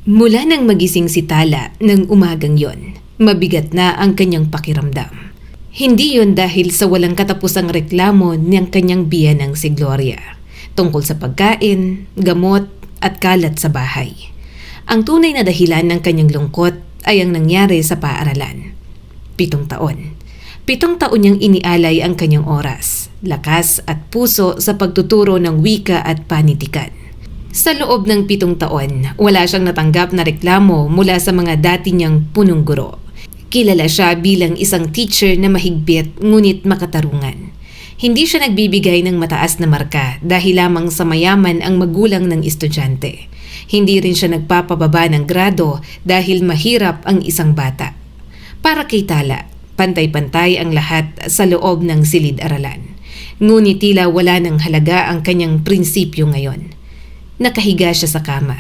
Mula nang magising si Tala ng umagang yon, mabigat na ang kanyang pakiramdam. Hindi yon dahil sa walang katapusang reklamo ng kanyang biyanang si Gloria tungkol sa pagkain, gamot at kalat sa bahay. Ang tunay na dahilan ng kanyang lungkot ay ang nangyari sa paaralan. 7 taon. 7 taon niyang inialay ang kanyang oras, lakas at puso sa pagtuturo ng wika at panitikan. Sa loob ng 7 taon, wala siyang natanggap na reklamo mula sa mga dati niyang punong guro. Kilala siya bilang isang teacher na mahigpit ngunit makatarungan. Hindi siya nagbibigay ng mataas na marka dahil lamang sa mayaman ang magulang ng estudyante. Hindi rin siya nagpapababa ng grado dahil mahirap ang isang bata. Para kay Tala, pantay-pantay ang lahat sa loob ng silid-aralan. Ngunit tila wala ng halaga ang kanyang prinsipyo ngayon. Nakahiga siya sa kama,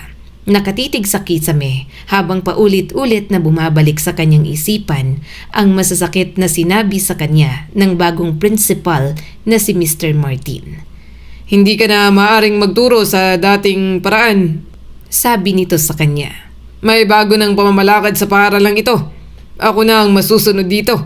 nakatitig sa kisame habang paulit-ulit na bumabalik sa kanyang isipan ang masasakit na sinabi sa kanya ng bagong principal na si Mr. Martin. Hindi ka na maaring magturo sa dating paraan, sabi nito sa kanya. May bago ng pamamalakad sa paaralang ito. Ako na ang masusunod dito.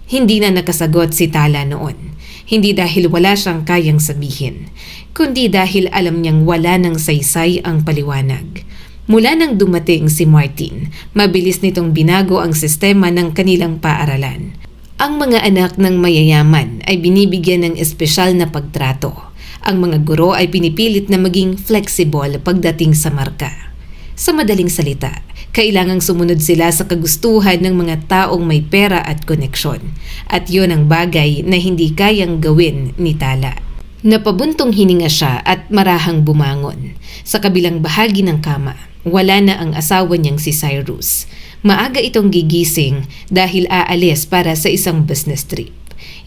Hindi na nakasagot si Tala noon. Hindi dahil wala siyang kayang sabihin, kundi dahil alam niyang wala ng saysay ang paliwanag. Mula nang dumating si Martin, mabilis nitong binago ang sistema ng kanilang paaralan. Ang mga anak ng mayayaman ay binibigyan ng espesyal na pagtrato. Ang mga guro ay pinipilit na maging flexible pagdating sa marka. Sa madaling salita, kailangang sumunod sila sa kagustuhan ng mga taong may pera at koneksyon. At yun ang bagay na hindi kayang gawin ni Tala. Napabuntong hininga siya at marahang bumangon. Sa kabilang bahagi ng kama, wala na ang asawa niyang si Cyrus. Maaga itong gigising dahil aalis para sa isang business trip.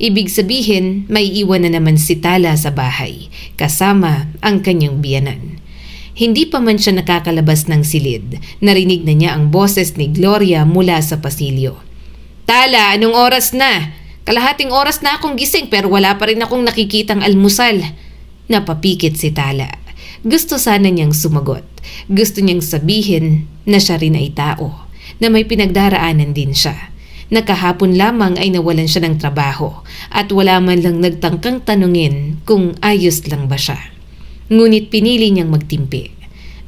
Ibig sabihin, may iwan na naman si Tala sa bahay, kasama ang kanyang biyanan. Hindi pa man siya nakakalabas ng silid, narinig na niya ang boses ni Gloria mula sa pasilyo. Tala, anong oras na? Kalahating oras na akong gising pero wala pa rin akong nakikitang almusal. Napapikit si Tala. Gusto sana niyang sumagot. Gusto niyang sabihin na siya rin ay tao, na may pinagdaraanan din siya. Nakahapon lamang ay nawalan siya ng trabaho at wala man lang nagtangkang tanungin kung ayos lang ba siya. Ngunit pinili niyang magtimpi.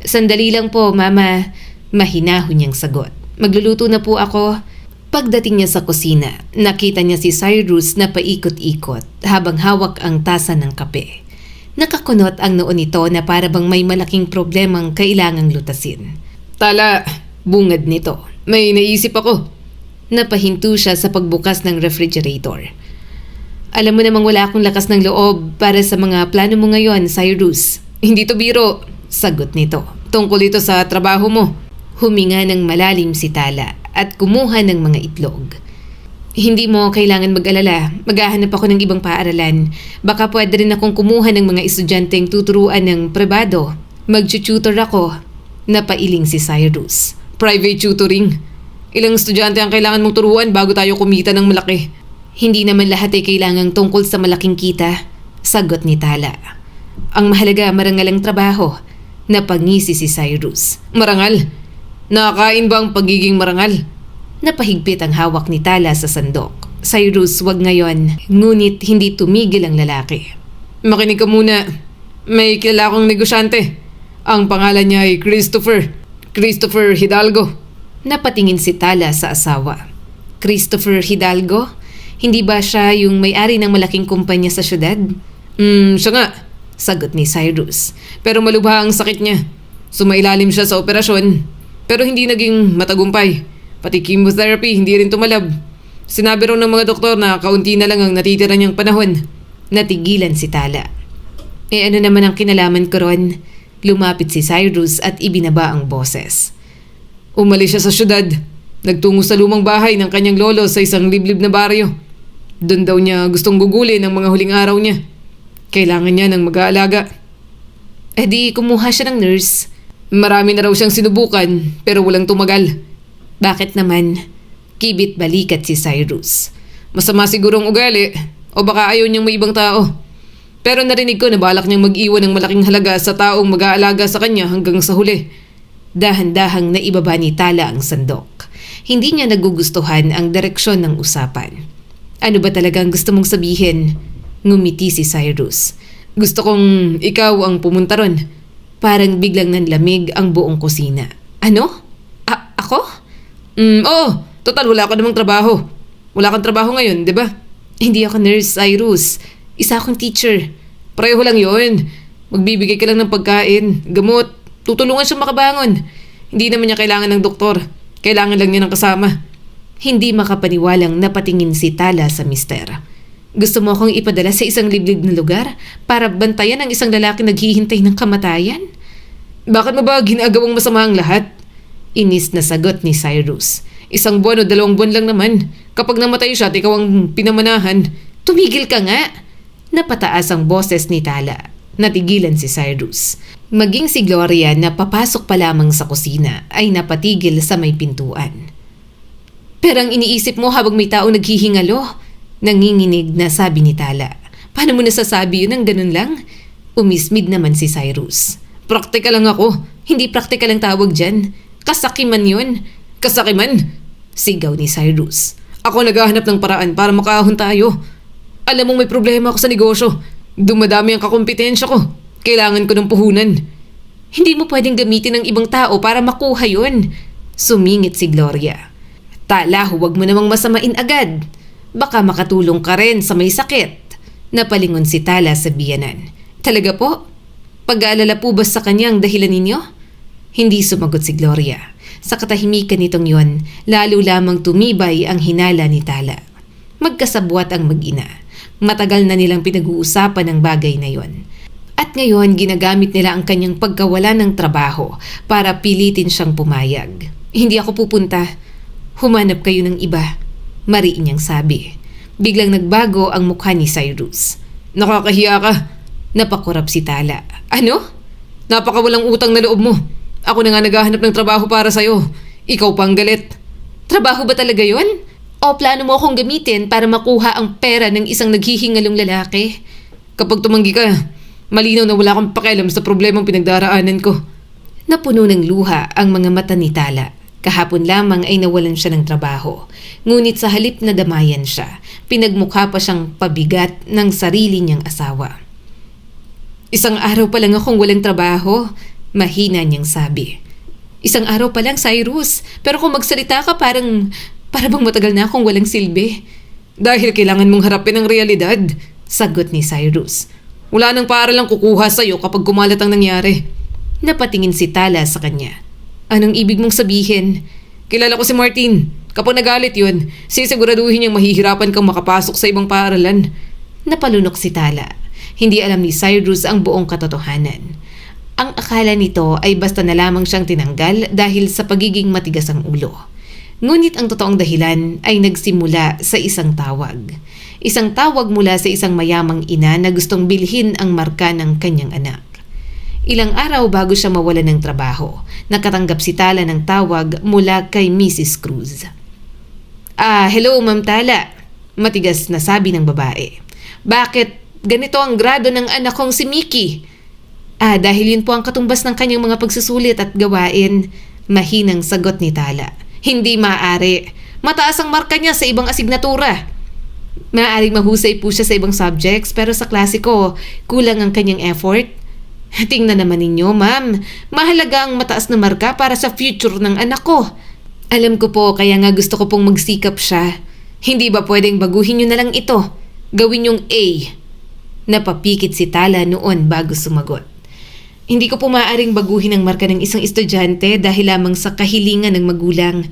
Sandali lang po, Mama. Mahinahon niyang sagot. Magluluto na po ako. Pagdating niya sa kusina, nakita niya si Cyrus na paikot-ikot habang hawak ang tasa ng kape. Nakakunot ang noo nito na para bang may malaking problemang kailangang lutasin. Tala, bungad nito. May naisip ako. Napahinto siya sa pagbukas ng refrigerator. Alam mo namang wala akong lakas ng loob para sa mga plano mo ngayon, Cyrus. Hindi to biro, sagot nito. Tungkol ito sa trabaho mo. Huminga ng malalim si Tala at kumuha ng mga itlog. Hindi mo kailangan mag-alala. Maghahanap ako ng ibang paaralan. Baka pwede rin akong kumuha ng mga estudyanteng tuturuan ng pribado. Mag-tutor ako. Napailing si Cyrus. Private tutoring? Ilang estudyante ang kailangan mong turuan bago tayo kumita ng malaki? Hindi naman lahat ay kailangang tungkol sa malaking kita, sagot ni Tala. Ang mahalaga, marangal ang trabaho. Napangisi si Cyrus. Marangal? Nakakain ba ang pagiging marangal? Napahigpit ang hawak ni Tala sa sandok. Cyrus, wag ngayon. Ngunit hindi tumigil ang lalaki. Makinig ka muna. May kilala akong negosyante. Ang pangalan niya ay Christopher Hidalgo. Napatingin si Tala sa asawa. Christopher Hidalgo? Hindi ba siya yung may-ari ng malaking kumpanya sa syudad? Siya nga, sagot ni Cyrus. Pero malubha ang sakit niya. Sumailalim siya sa operasyon, pero hindi naging matagumpay. Pati chemotherapy, hindi rin tumalab. Sinabi raw ng mga doktor na kaunti na lang ang natitira niyang panahon. Natigilan si Tala. Ano naman ang kinalaman ko ron? Lumapit si Cyrus at ibinaba ang boses. Umalis siya sa syudad. Nagtungo sa lumang bahay ng kanyang lolo sa isang liblib na baryo. Doon daw niya gustong gugulin ang mga huling araw niya. Kailangan niya ng mag-aalaga. Di kumuha siya ng nurse. Marami na raw siyang sinubukan pero walang tumagal. Bakit naman? Kibit balikat si Cyrus. Masama sigurong ugali o baka ayaw niyang may ibang tao. Pero narinig ko na balak niyang mag-iwan ng malaking halaga sa taong mag-aalaga sa kanya hanggang sa huli. Dahan-dahang naibaba ni Tala ang sandok. Hindi niya nagugustuhan ang direksyon ng usapan. Ano ba talaga ang gusto mong sabihin? Ngumiti si Cyrus. Gusto kong ikaw ang pumunta ron. Parang biglang nanlamig ang buong kusina. Ano? Ako? Oo. Total, wala ka namang trabaho. Wala kang trabaho ngayon, di ba? Hindi ako nurse, Cyrus. Isa akong teacher. Pareho lang yun. Magbibigay ka lang ng pagkain, gamot. Tutulungan siyang makabangon. Hindi naman niya kailangan ng doktor. Kailangan lang niya ng kasama. Hindi makapaniwalang napatingin si Tala sa mister. Gusto mo akong ipadala sa isang liblib na lugar para bantayan ang isang lalaki naghihintay ng kamatayan? Bakit mo ba ginagawang masama ang lahat? Inis na sagot ni Cyrus. 1 buwan o 2 buwan lang naman. Kapag namatay siya at ikaw ang pinamanahan. Tumigil ka nga! Napataas ang boses ni Tala. Natigilan si Cyrus. Maging si Gloria na papasok pa lamang sa kusina ay napatigil sa may pintuan. Pero ang iniisip mo habang may tao naghihingalo? Nanginginig na sabi ni Tala. Paano mo nasasabi yun ng ganun lang? Umismid naman si Cyrus. Praktikal lang ako. Hindi praktikal ang tawag dyan. Kasakiman yun. Kasakiman? Sigaw ni Cyrus. Ako naghahanap ng paraan para makaahon tayo. Alam mong may problema ako sa negosyo. Dumadami ang kakompetensya ko. Kailangan ko ng puhunan. Hindi mo pwedeng gamitin ng ibang tao para makuha yun. Sumingit si Gloria. Tala, huwag mo namang masamain agad. Baka makatulong ka rin sa may sakit. Napalingon si Tala sa biyanan. Talaga po? Pag-aalala po ba sa kanyang dahilan ninyo? Hindi sumagot si Gloria. Sa katahimikan nitong yon, lalo lamang tumibay ang hinala ni Tala. Magkasabwat ang mag-ina. Matagal na nilang pinag-uusapan ang bagay na yon. At ngayon, ginagamit nila ang kanyang pagkawala ng trabaho para pilitin siyang pumayag. Hindi ako pupunta. Humanap kayo ng iba. Mariin niyang sabi. Biglang nagbago ang mukha ni Cyrus. Nakakahiya ka. Napakurap si Tala. Ano? Napakawalang utang na loob mo. Ako na nga naghahanap ng trabaho para sa'yo. Ikaw pang galit. Trabaho ba talaga yon? O plano mo akong gamitin para makuha ang pera ng isang naghihingalong lalaki? Kapag tumanggi ka, malinaw na wala akong pakialam sa problemang pinagdaraanan ko. Napuno ng luha ang mga mata ni Tala. Kahapon lamang ay nawalan siya ng trabaho. Ngunit sa halip na damayan siya, pinagmukha pa siyang pabigat ng sarili niyang asawa. 1 araw pa lang akong walang trabaho, mahina niyang sabi. 1 araw pa lang, Cyrus, pero kung magsalita ka para bang matagal na akong walang silbi. Dahil kailangan mong harapin ang realidad, sagot ni Cyrus. Wala nang paaralang kukuha sa'yo kapag kumalat ang nangyari. Napatingin si Tala sa kanya. Anong ibig mong sabihin? Kilala ko si Martin. Kapag nagalit yun, sisiguraduhin niyang mahihirapan kang makapasok sa ibang paaralan. Napalunok si Tala. Hindi alam ni Cyrus ang buong katotohanan. Ang akala nito ay basta na lamang siyang tinanggal dahil sa pagiging matigas ang ulo. Ngunit ang totoong dahilan ay nagsimula sa isang tawag. Isang tawag mula sa isang mayamang ina na gustong bilhin ang marka ng kanyang anak. Ilang araw bago siya mawalan ng trabaho, nakatanggap si Tala ng tawag mula kay Mrs. Cruz. Hello Ma'am Tala, matigas na sabi ng babae. Bakit ganito ang grado ng anak kong si Mickey? Dahil yun po ang katumbas ng kanyang mga pagsusulit at gawain, mahinang sagot ni Tala. Hindi maaari. Mataas ang marka niya sa ibang asignatura. Maaaring mahusay po siya sa ibang subjects pero sa klase ko, kulang ang kanyang effort. Tingnan naman ninyo, ma'am. Mahalaga ang mataas na marka para sa future ng anak ko. Alam ko po, kaya nga gusto ko pong magsikap siya. Hindi ba pwedeng baguhin nyo na lang ito? Gawin yung A. Napapikit si Tala noon bago sumagot. Hindi ko po maaaring baguhin ang marka ng isang estudyante dahil lamang sa kahilingan ng magulang.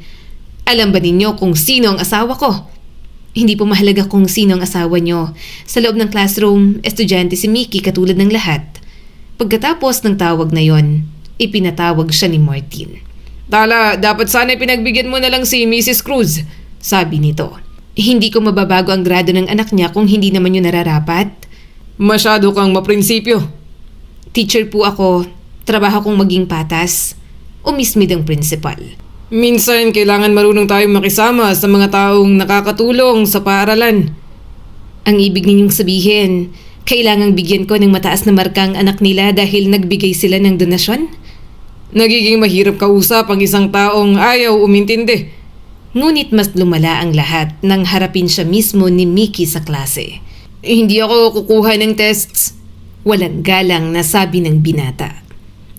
Alam ba ninyo kung sino ang asawa ko? Hindi po mahalaga kung sino ang asawa nyo. Sa loob ng classroom, estudyante si Mickey katulad ng lahat. Pagkatapos ng tawag na yon, ipinatawag siya ni Martin. Tala, dapat sana pinagbigyan mo na lang si Mrs. Cruz, sabi nito. Hindi ko mababago ang grado ng anak niya kung hindi naman yun nararapat. Masyado kang maprinsipyo. Teacher po ako, trabaho kong maging patas. Umismid ang principal. Minsan kailangan marunong tayong makisama sa mga taong nakakatulong sa paaralan. Ang ibig ninyong sabihin, kailangang bigyan ko ng mataas na marka ang anak nila dahil nagbigay sila ng donasyon? Nagiging mahirap kausap ang isang taong ayaw umintindi. Ngunit mas lumala ang lahat nang harapin siya mismo ni Mickey sa klase. Hindi ako kukuha ng tests. Walang galang na sabi ng binata.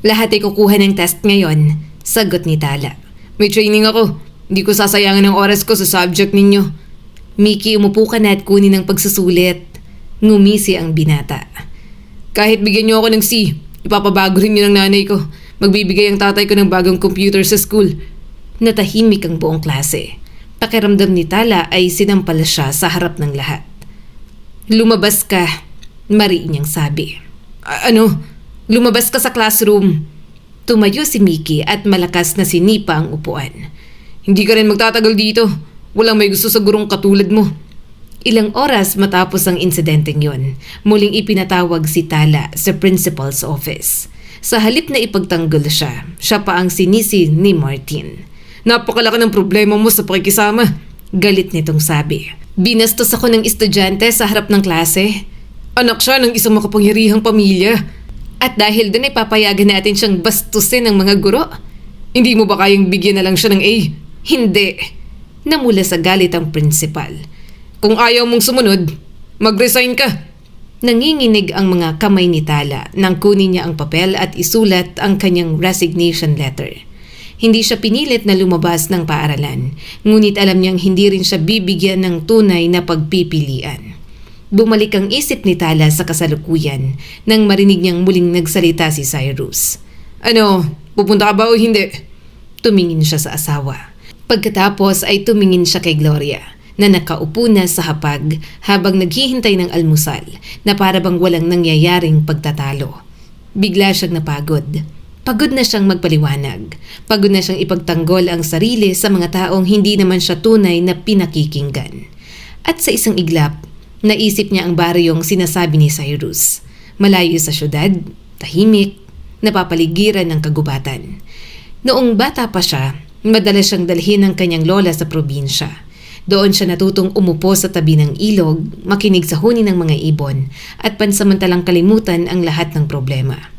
Lahat ay kukuha ng test ngayon, sagot ni Tala. May training ako. Hindi ko sasayangan ng oras ko sa subject ninyo. Mickey, umupo ka na at kunin ang pagsusulit. Ngumisi ang binata. Kahit bigyan niyo ako ng C, ipapabago rin yun ng nanay ko. Magbibigay ang tatay ko ng bagong computer sa school. Natahimik ang buong klase. Pakiramdam ni Tala ay sinampal siya sa harap ng lahat. Lumabas ka, mariin niyang sabi. Ano? Lumabas ka sa classroom. Tumayo si Mickey at malakas na sinipa ang upuan. Hindi ka rin magtatagal dito. Walang may gusto sa gurong katulad mo. Ilang oras matapos ang insidenteng yon, muling ipinatawag si Tala sa principal's office. Sa halip na ipagtanggol siya pa ang sinisi ni Martin. Napakalaki ng problema mo sa pakikisama. Galit nitong sabi. Binastos ako ng estudyante sa harap ng klase. Anak siya ng isang makapangyarihang pamilya. At dahil doon ay papayagan natin siyang bastusin ng mga guro. Hindi mo ba kayang bigyan na lang siya ng A? Hindi. Namula sa galit ang principal. Kung ayaw mong sumunod, mag-resign ka. Nanginginig ang mga kamay ni Tala nang kunin niya ang papel at isulat ang kanyang resignation letter. Hindi siya pinilit na lumabas ng paaralan, ngunit alam niyang hindi rin siya bibigyan ng tunay na pagpipilian. Bumalik ang isip ni Tala sa kasalukuyan nang marinig niyang muling nagsalita si Cyrus. Ano, pupunta ka ba o hindi? Tumingin siya sa asawa. Pagkatapos ay tumingin siya kay Gloria na nakaupo na sa hapag habang naghihintay ng almusal na para bang walang nangyayaring pagtatalo. Bigla siyang napagod. Pagod na siyang magpaliwanag. Pagod na siyang ipagtanggol ang sarili sa mga taong hindi naman siya tunay na pinakikinggan. At sa isang iglap, naisip niya ang baryong sinasabi ni Cyrus. Malayo sa syudad, tahimik, napapaligiran ng kagubatan. Noong bata pa siya, madalas siyang dalhin ng kanyang lola sa probinsya. Doon siya natutong umupo sa tabi ng ilog, makinig sa huni ng mga ibon, at pansamantalang kalimutan ang lahat ng problema.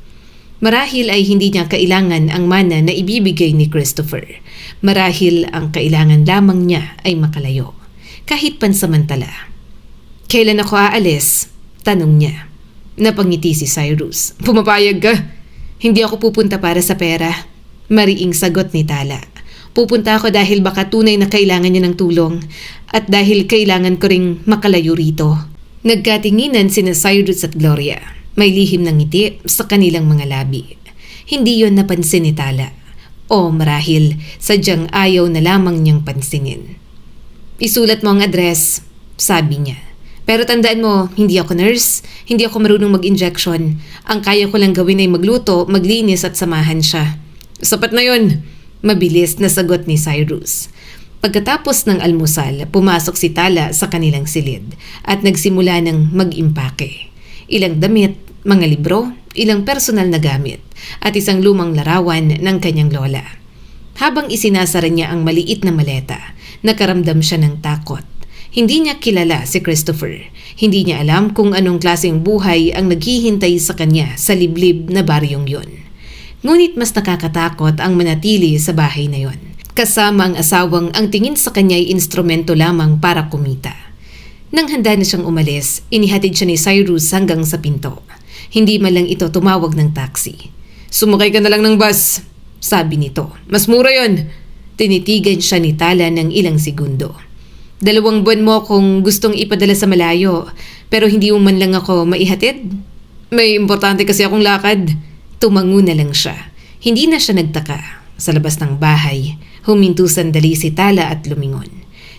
Marahil ay hindi niya kailangan ang mana na ibibigay ni Christopher. Marahil ang kailangan lamang niya ay makalayo. Kahit pansamantala. Kailan ako aalis? Tanong niya. Napangiti si Cyrus. Pumapayag ka? Hindi ako pupunta para sa pera. Mariing sagot ni Tala. Pupunta ako dahil baka tunay na kailangan niya ng tulong at dahil kailangan ko ring makalayo rito. Nagkatinginan sina Cyrus at Gloria. May lihim ng ngiti sa kanilang mga labi. Hindi yon napansin ni Tala. O marahil sadyang ayaw na lamang niyang pansinin. Isulat mo ang address, sabi niya. Pero tandaan mo, hindi ako nurse, hindi ako marunong mag-injection. Ang kaya ko lang gawin ay magluto, maglinis at samahan siya. Sapat na yon. Mabilis na sagot ni Cyrus. Pagkatapos ng almusal, pumasok si Tala sa kanilang silid at nagsimula ng mag-impake. Ilang damit, mga libro, ilang personal na gamit at isang lumang larawan ng kanyang lola. Habang isinasara niya ang maliit na maleta, nakaramdam siya ng takot. Hindi niya kilala si Christopher. Hindi niya alam kung anong klaseng buhay ang naghihintay sa kanya sa liblib na baryong yon. Ngunit mas nakakatakot ang manatili sa bahay na yon. Kasama ang asawang ang tingin sa kanya ay instrumento lamang para kumita. Nang handa na siyang umalis, inihatid siya ni Cyrus hanggang sa pinto. Hindi man lang ito tumawag ng taxi. Sumakay ka na lang ng bus, sabi nito. Mas mura yon. Tinitigan siya ni Tala ng ilang segundo. 2 buwan mo kung gustong ipadala sa malayo, pero hindi mo man lang ako maihatid? May importante kasi akong lakad. Tumango na lang siya. Hindi na siya nagtaka. Sa labas ng bahay, huminto sandali si Tala at lumingon.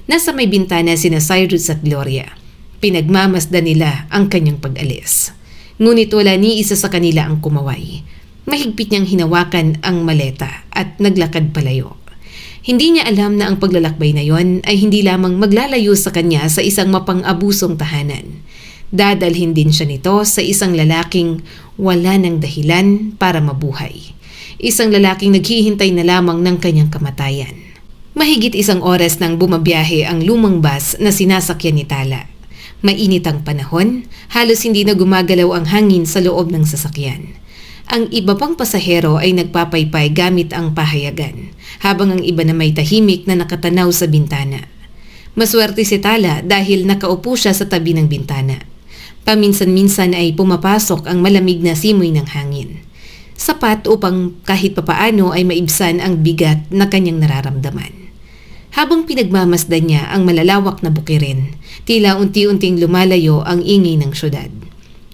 Nasa may bintana sina Cyrus at Gloria. Pinagmamasdan nila ang kanyang pag-alis. Ngunit wala ni isa sa kanila ang kumaway. Mahigpit niyang hinawakan ang maleta at naglakad palayo. Hindi niya alam na ang paglalakbay na yon ay hindi lamang maglalayo sa kanya sa isang mapang-abusong tahanan. Dadalhin din siya nito sa isang lalaking wala ng dahilan para mabuhay. Isang lalaking naghihintay na lamang ng kanyang kamatayan. Mahigit 1 oras nang bumabiyahe ang lumang bus na sinasakyan ni Tala. Mainit ang panahon, halos hindi na gumagalaw ang hangin sa loob ng sasakyan. Ang iba pang pasahero ay nagpapaypay gamit ang pahayagan, habang ang iba na may tahimik na nakatanaw sa bintana. Maswerte si Tala dahil nakaupo siya sa tabi ng bintana. Paminsan-minsan ay pumapasok ang malamig na simoy ng hangin. Sapat upang kahit papaano ay maibsan ang bigat na kanyang nararamdaman. Habang pinagmamasdan niya ang malalawak na bukirin, tila unti-unting lumalayo ang ingay ng syudad.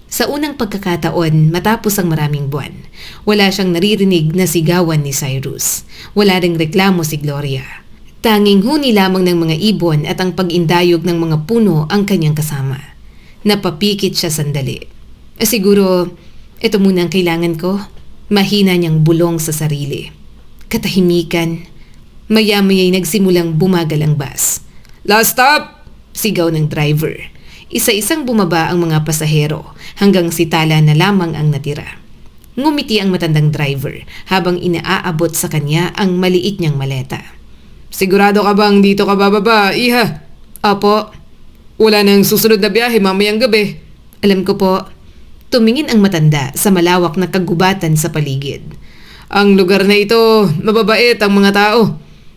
Sa unang pagkakataon, matapos ang maraming buwan, wala siyang naririnig na sigawan ni Cyrus. Wala ring reklamo si Gloria. Tanging huni lamang ng mga ibon at ang pag-indayog ng mga puno ang kanyang kasama. Napapikit siya sandali. Siguro, ito muna ang kailangan ko. Mahina niyang bulong sa sarili. Katahimikan. Maya-maya'y nagsimulang bumagal ang bus. Last stop! Sigaw ng driver. Isa-isang bumaba ang mga pasahero hanggang si Tala na lamang ang natira. Ngumiti ang matandang driver habang inaaabot sa kanya ang maliit niyang maleta. Sigurado ka bang dito ka bababa, iha? Opo. Wala nang susunod na biyahe mamayang gabi. Alam ko po. Tumingin ang matanda sa malawak na kagubatan sa paligid. Ang lugar na ito, mababait ang mga tao.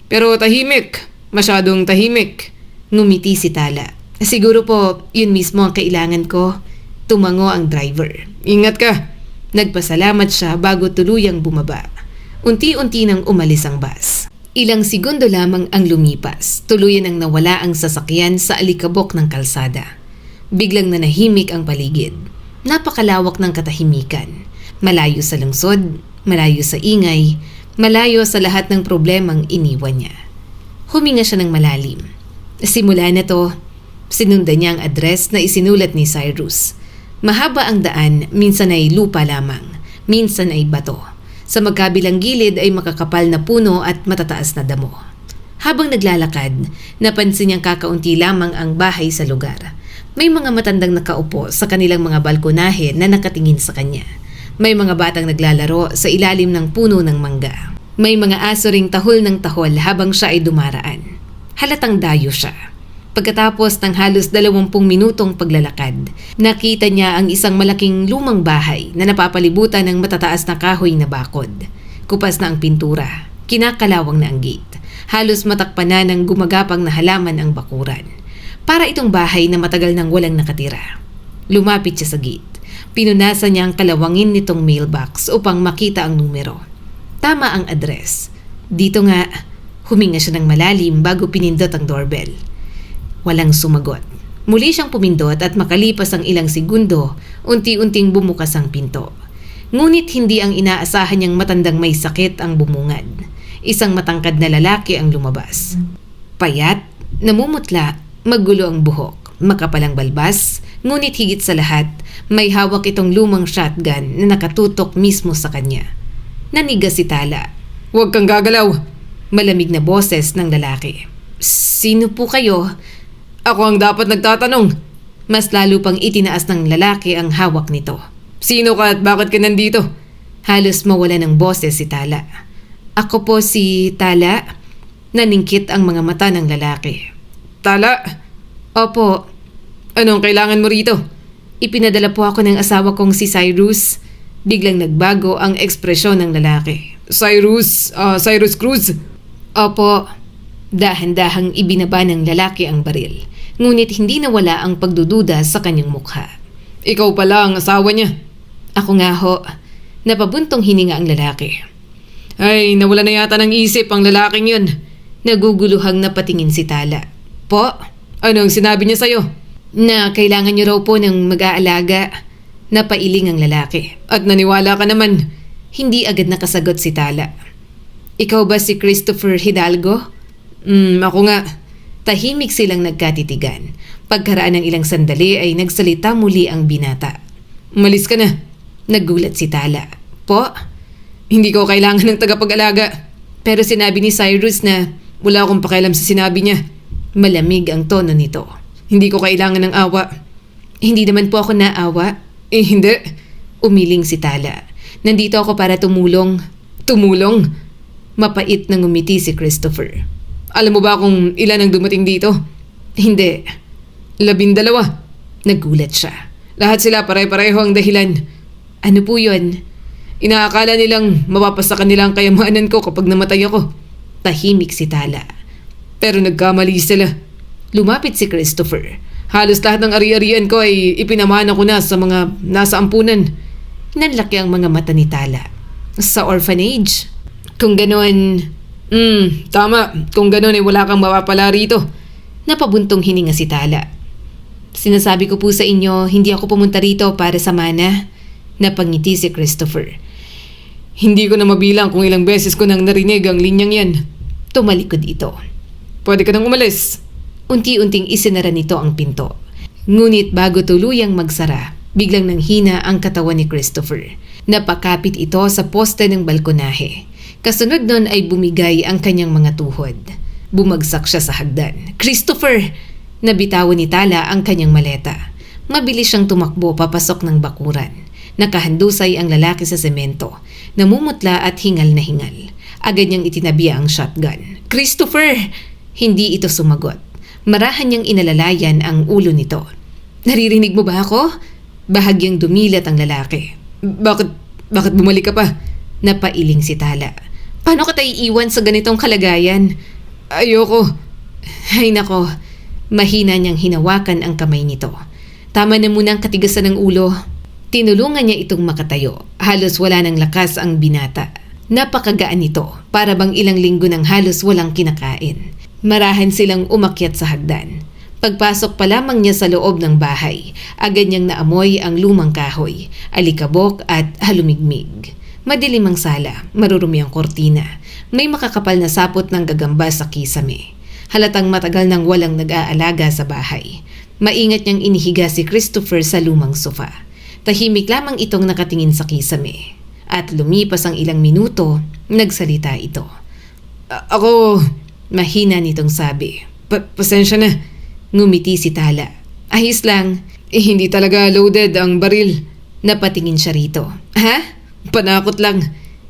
Pero tahimik, masyadong tahimik. Ngumiti si Tala. Siguro po, yun mismo ang kailangan ko. Tumango ang driver. Ingat ka. Nagpasalamat siya bago tuluyang bumaba. Unti-unti nang umalis ang bus. Ilang segundo lamang ang lumipas. Tuluyan ang nawala ang sasakyan sa alikabok ng kalsada. Biglang nanahimik ang paligid. Napakalawak ng katahimikan. Malayo sa lungsod, malayo sa ingay, malayo sa lahat ng problemang iniwan niya. Huminga siya ng malalim. Simula na to, sinundan niya ang address na isinulat ni Cyrus. Mahaba ang daan, minsan ay lupa lamang, minsan ay bato. Sa magkabilang gilid ay makakapal na puno at matataas na damo. Habang naglalakad, napansin niyang kakaunti lamang ang bahay sa lugar. May mga matandang nakaupo sa kanilang mga balkonahe na nakatingin sa kanya. May mga batang naglalaro sa ilalim ng puno ng mangga. May mga aso ring tahol ng tahol habang siya ay dumaraan. Halatang dayo siya. Pagkatapos ng halos 20 minutong paglalakad, nakita niya ang isang malaking lumang bahay na napapalibutan ng matataas na kahoy na bakod. Kupas na ang pintura, kinakalawang na ang gate. Halos matakpan na ng gumagapang na halaman ang bakuran. Para itong bahay na matagal nang walang nakatira. Lumapit siya sa gate. Pinunasan niya ang kalawangin nitong mailbox upang makita ang numero. Tama ang address. Dito nga, huminga siya ng malalim bago pinindot ang doorbell. Walang sumagot. Muli siyang pumindot at makalipas ang ilang segundo, unti-unting bumukas ang pinto. Ngunit hindi ang inaasahan niyang matandang may sakit ang bumungad. Isang matangkad na lalaki ang lumabas. Payat, namumutla, magulo ang buhok, makapalang balbas, ngunit higit sa lahat, may hawak itong lumang shotgun na nakatutok mismo sa kanya. Nanigas si Tala. Huwag kang gagalaw. Malamig na boses ng lalaki. Sino po kayo? Ako ang dapat nagtatanong. Mas lalo pang itinaas ng lalaki ang hawak nito. Sino ka at bakit ka nandito? Halos mawala ng boses si Tala. Ako po si Tala. Naningkit ang mga mata ng lalaki. Tala? Opo. Anong kailangan mo rito? Ipinadala po ako ng asawa kong si Cyrus. Biglang nagbago ang ekspresyon ng lalaki. Cyrus Cruz? Opo. Dahan-dahang ibinaba ng lalaki ang baril. Ngunit hindi nawala ang pagdududa sa kanyang mukha. Ikaw pala ang asawa niya. Ako nga ho. Napabuntong hininga ang lalaki. Ay, nawala na yata ng isip ang lalaking yun. Naguguluhang napatingin si Tala. Po? Anong sinabi niya sa'yo? Na kailangan niyo raw po ng mag-aalaga. Napailing ang lalaki. At naniwala ka naman. Hindi agad nakasagot si Tala. Ikaw ba si Christopher Hidalgo? Ako nga. Tahimik silang nagkatitigan. Pagkaraan ng ilang sandali ay nagsalita muli ang binata. Umalis ka na. Nagulat si Tala. Po? Hindi ko kailangan ng tagapag-alaga. Pero sinabi ni Cyrus na wala akong pakialam sa sinabi niya. Malamig ang tono nito. Hindi ko kailangan ng awa. Hindi naman po ako naawa. Hindi. Umiling si Tala. Nandito ako para tumulong. Tumulong? Mapait na ngumiti si Christopher. Alam mo ba kung ilan ang dumating dito? Hindi. 12. Nagulat siya. Lahat sila pare-pareho ang dahilan. Ano po yun? Inaakala nilang mapapasa kanila ang kayamanan ko kapag namatay ako. Tahimik si Tala. Pero nagkamali sila. Lumapit si Christopher. Halos lahat ng ari-arian ko ay ipinamana ko na sa mga nasa ampunan. Nanlaki ang mga mata ni Tala. Sa orphanage? Kung ganon, tama. Kung ganon ay wala kang mapapala rito. Napabuntong hininga si Tala. Sinasabi ko po sa inyo, hindi ako pumunta rito para sa mana. Napangiti si Christopher. Hindi ko na mabilang kung ilang beses ko nang narinig ang linyang yan. Tumalikod ito. Pwede ka nang umalis. Unti-unting isinara nito ang pinto. Ngunit bago tuluyang magsara, biglang nanghina ang katawan ni Christopher. Napakapit ito sa poste ng balkonahe. Kasunod nun ay bumigay ang kanyang mga tuhod. Bumagsak siya sa hagdan. Christopher! Nabitawan ni Tala ang kanyang maleta. Mabilis siyang tumakbo papasok ng bakuran. Nakahandusay ang lalaki sa semento. Namumutla at hingal na hingal. Agad niyang itinabi ang shotgun. Christopher! Hindi ito sumagot. Marahan niyang inalalayan ang ulo nito. Naririnig mo ba ako? Bahagyang dumilat ang lalaki. Bakit bumalik ka pa? Napailing si Tala. Paano ka tayo iiwan sa ganitong kalagayan? Ayoko. Ay nako, mahina niyang hinawakan ang kamay nito. Tama na muna ang katigasan ng ulo. Tinulungan niya itong makatayo. Halos wala ng lakas ang binata. Napakagaan nito, para bang ilang linggo nang halos walang kinakain. Marahan silang umakyat sa hagdan. Pagpasok pa lamang niya sa loob ng bahay, agad niyang naamoy ang lumang kahoy, alikabok at halumigmig. Madilim ang sala, marurumi ang kortina. May makakapal na sapot ng gagamba sa kisame. Halatang matagal nang walang nag-aalaga sa bahay. Maingat niyang inihiga si Christopher sa lumang sofa. Tahimik lamang itong nakatingin sa kisame. At lumipas ang ilang minuto, nagsalita ito. Ako, mahina nitong sabi. Pasensya na. Ngumiti si Tala. Ayos lang. Hindi talaga loaded ang baril. Napatingin siya rito. Ha? Panakot lang.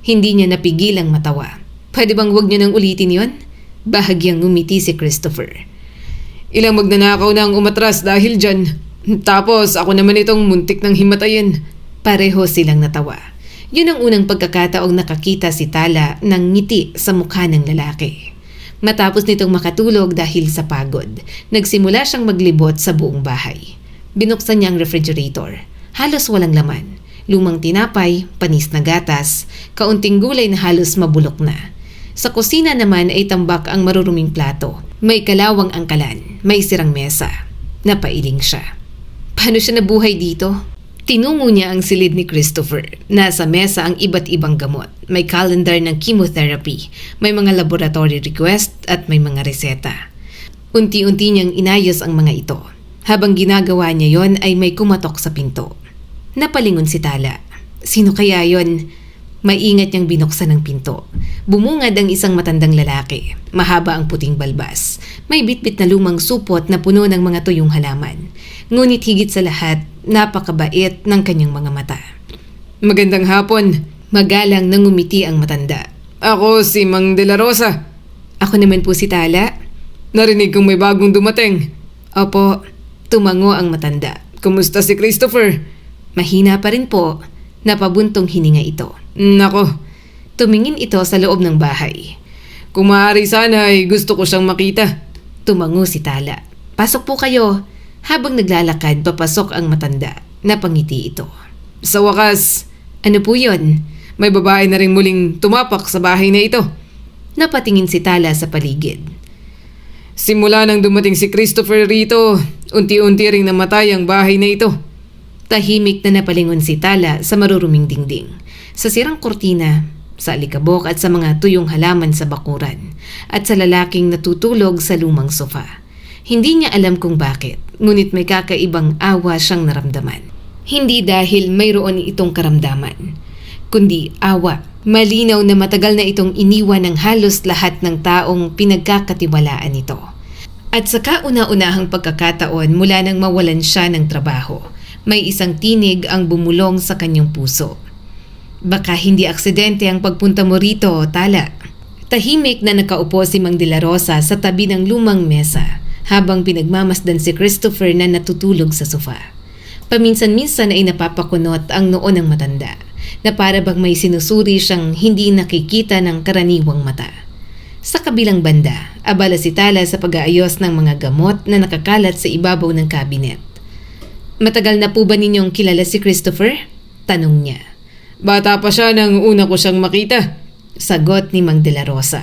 Hindi niya napigilang matawa. Pwede bang wag niyo nang ulitin yon? Bahagyang ngumiti si Christopher. Ilang magnanakaw na ang umatras dahil dyan. Tapos ako naman itong muntik ng himatayin. Pareho silang natawa. Yun ang unang pagkakataong nakakita si Tala ng ngiti sa mukha ng lalaki. Matapos nitong makatulog dahil sa pagod, nagsimula siyang maglibot sa buong bahay. Binuksan niya ang refrigerator. Halos walang laman. Lumang tinapay, panis na gatas, kaunting gulay na halos mabulok na. Sa kusina naman ay tambak ang maruruming plato. May kalawang angkalan, may sirang mesa. Napailing siya. Paano siya nabuhay dito? Tinungo niya ang silid ni Christopher. Nasa mesa ang iba't ibang gamot. May calendar ng chemotherapy, may mga laboratory request at may mga reseta. Unti-unti niyang inayos ang mga ito. Habang ginagawa niya yon ay may kumatok sa pinto. Napalingon si Tala. Sino kaya yon? Maingat niyang binuksan ang pinto. Bumungad ang isang matandang lalaki. Mahaba ang puting balbas. May bitbit na lumang supot na puno ng mga tuyong halaman. Ngunit higit sa lahat, napakabait ng kanyang mga mata. Magandang hapon. Magalang nangumiti ang matanda. Ako si Mang De La Rosa. Ako naman po si Tala. Narinig kong may bagong dumating. Opo, tumango ang matanda. Kumusta si Christopher? Mahina pa rin po. Napabuntong hininga ito. Nako. Tumingin ito sa loob ng bahay. Kung maaari sana ay gusto ko siyang makita. Tumango si Tala. Pasok po kayo. Habang naglalakad, papasok ang matanda. Napangiti ito. Sa wakas, ano po yun? may babae na rin muling tumapak sa bahay na ito. Napatingin si Tala sa paligid. Simula nang dumating si Christopher rito, unti-unti ring namatay ang bahay na ito. Tahimik na napalingon si Tala sa maruruming dingding, sa sirang kortina, sa alikabok at sa mga tuyong halaman sa bakuran, at sa lalaking natutulog sa lumang sofa. Hindi niya alam kung bakit, ngunit may kakaibang awa siyang naramdaman. Hindi dahil mayroon itong karamdaman, kundi awa. Malinaw na matagal na itong iniwan ng halos lahat ng taong pinagkakatiwalaan nito. At sa kauna-unahang pagkakataon mula nang mawalan siya ng trabaho, may isang tinig ang bumulong sa kanyang puso. Baka hindi aksidente ang pagpunta mo rito, Tala. Tahimik na nakaupo si Mang De La Rosa sa tabi ng lumang mesa habang pinagmamasdan si Christopher na natutulog sa sofa. Paminsan-minsan ay napapakunot ang noo ng matanda. na para bang may sinusuri siyang hindi nakikita ng karaniwang mata. Sa kabilang banda, abala si Tala sa pag-aayos ng mga gamot na nakakalat sa ibabaw ng cabinet. "Matagal na po ba ninyong kilala si Christopher?" tanong niya. Bata pa siya nang una ko siyang makita. Sagot ni Mang De La Rosa.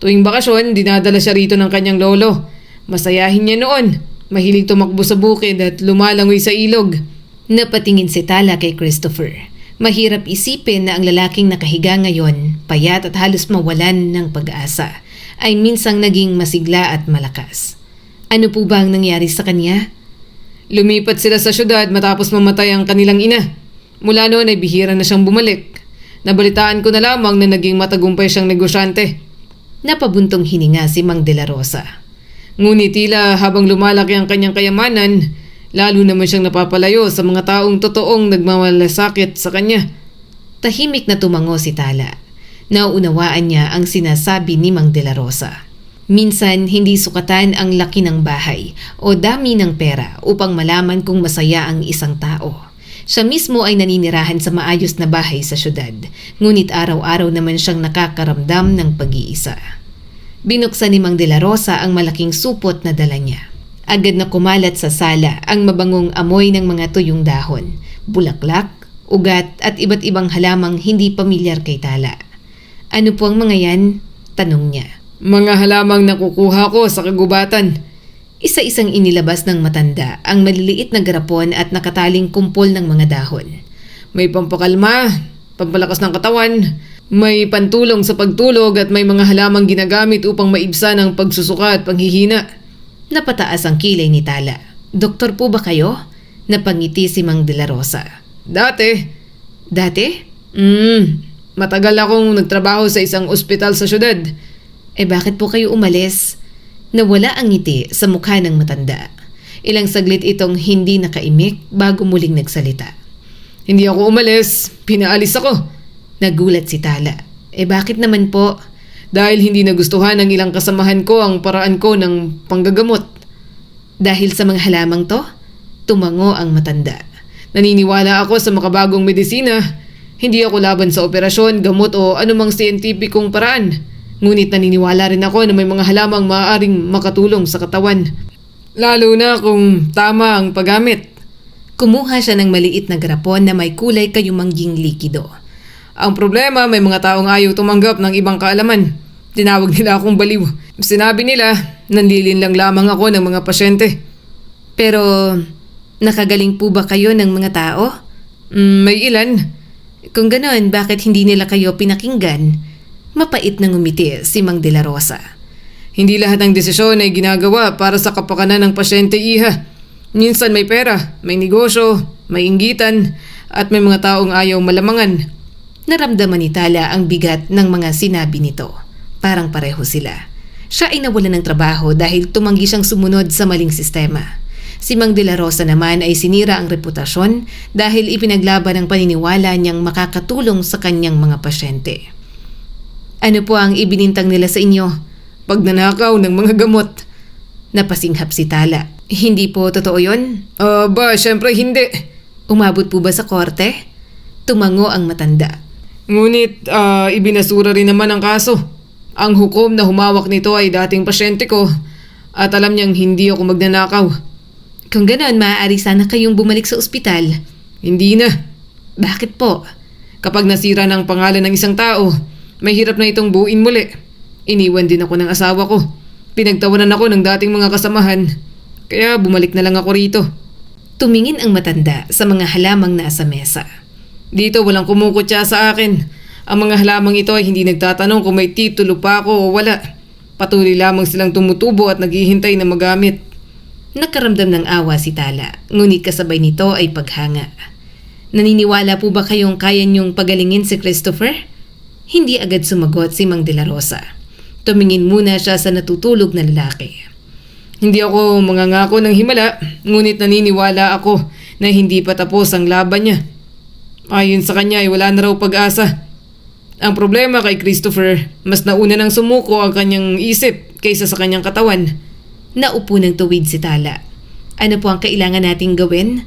Tuwing bakasyon, dinadala siya rito ng kanyang lolo. Masayahin niya noon. Mahilig tumakbo sa bukid at lumalangoy sa ilog. Napatingin si Tala kay Christopher. Mahirap isipin na ang lalaking nakahiga ngayon, payat at halos mawalan ng pag-asa, ay minsang naging masigla at malakas. Ano po ba ang nangyari sa kanya? Lumipat sila sa syudad matapos mamatay ang kanilang ina. Mula noon ay bihira na siyang bumalik. Nabalitaan ko na lamang na naging matagumpay siyang negosyante. Napabuntong hininga si Mang De La Rosa. Ngunit tila habang lumalaki ang kanyang kayamanan, lalo naman siyang napapalayo sa mga taong totoong nagmamalasakit sa kanya. Tahimik na tumango si Tala. Nauunawaan niya ang sinasabi ni Mang De La Rosa. Minsan hindi sukatan ang laki ng bahay o dami ng pera upang malaman kung masaya ang isang tao. Siya mismo ay naninirahan sa maayos na bahay sa syudad, ngunit araw-araw naman siyang nakakaramdam ng pag-iisa. Binuksan ni Mang De La Rosa ang malaking supot na dala niya. Agad na kumalat sa sala ang mabangong amoy ng mga tuyong dahon, bulaklak, ugat at iba't ibang halamang hindi pamilyar kay Tala. "Ano po ang mga yan?" tanong niya. Mga halamang nakukuha ko sa kagubatan. Isa-isang inilabas ng matanda ang maliliit na garapon at nakataling kumpol ng mga dahon. May pampakalma, pampalakas ng katawan, may pantulong sa pagtulog at may mga halamang ginagamit upang maibsan ang pagsusuka at panghihina. Napataas ang kilay ni Tala. "Doktor po ba kayo?" Napangiti si Mang De La Rosa. Dati, "Dati? matagal akong nagtrabaho sa isang ospital sa syudad. Bakit po kayo umalis?" Nawala ang ngiti sa mukha ng matanda. Ilang saglit itong hindi nakaimik bago muling nagsalita. Hindi ako umalis, pinaalis ako. Nagulat si Tala. Bakit naman po? Dahil hindi nagustuhan ng ilang kasamahan ko ang paraan ko ng panggagamot. Dahil sa mga halamang to? Tumango ang matanda. Naniniwala ako sa makabagong medisina. Hindi ako laban sa operasyon, gamot o anumang siyentipikong paraan. Ngunit naniniwala rin ako na may mga halamang maaaring makatulong sa katawan. Lalo na kung tama ang paggamit. Kumuha siya ng maliit na garapon na may kulay kayumangging likido. Ang problema, may mga taong ayaw tumanggap ng ibang kaalaman. Tinawag nila akong baliw. Sinabi nila, nanlilin lang lamang ako ng mga pasyente. Pero nakagaling po ba kayo ng mga tao? May ilan. Kung ganoon, bakit hindi nila kayo pinakinggan? Mapait na ngumiti si Mang De La Rosa. Hindi lahat ng desisyon ay ginagawa para sa kapakanan ng pasyente, iha. Minsan may pera, may negosyo, may inggitan, at may mga taong ayaw malamangan. Naramdaman ni Tala ang bigat ng mga sinabi nito. Parang pareho sila. Siya ay nawalan ng trabaho dahil tumanggi siyang sumunod sa maling sistema. Si Mang De La Rosa naman ay sinira ang reputasyon dahil ipinaglaban ang paniniwala niyang makakatulong sa kanyang mga pasyente. Ano po ang ibinintang nila sa inyo? Pagnanakaw ng mga gamot. Napasinghap si Tala. Hindi po totoo yun? Syempre hindi. Umabot po ba sa korte? Tumango ang matanda. Ngunit ibinasura rin naman ang kaso. Ang hukom na humawak nito ay dating pasyente ko at alam niyang hindi ako magnanakaw. Kung ganoon, maaari sana kayong bumalik sa ospital. Hindi na. Bakit po? Kapag nasira ng pangalan ng isang tao, may hirap na itong buuin muli. Iniwan din ako ng asawa ko. Pinagtawanan ako ng dating mga kasamahan. Kaya bumalik na lang ako rito. Tumingin ang matanda sa mga halamang nasa mesa. Dito walang kumukutya sa akin. Ang mga halamang ito ay hindi nagtatanong kung may titulo pa ako o wala. Patuloy lamang silang tumutubo at naghihintay na magamit. Nakaramdam ng awa si Tala, ngunit kasabay nito ay paghanga. Naniniwala po ba kayong kaya niyong pagalingin si Christopher? Hindi agad sumagot si Mang De La Rosa. Tumingin muna siya sa natutulog na lalaki. Hindi ako mangangako ng himala, ngunit naniniwala ako na hindi pa tapos ang laban niya. Ayon sa kanya ay wala na raw pag-asa. Ang problema kay Christopher, mas nauna nang sumuko ang kanyang isip kaysa sa kanyang katawan. Naupo ng tuwid si Tala. Ano po ang kailangan nating gawin?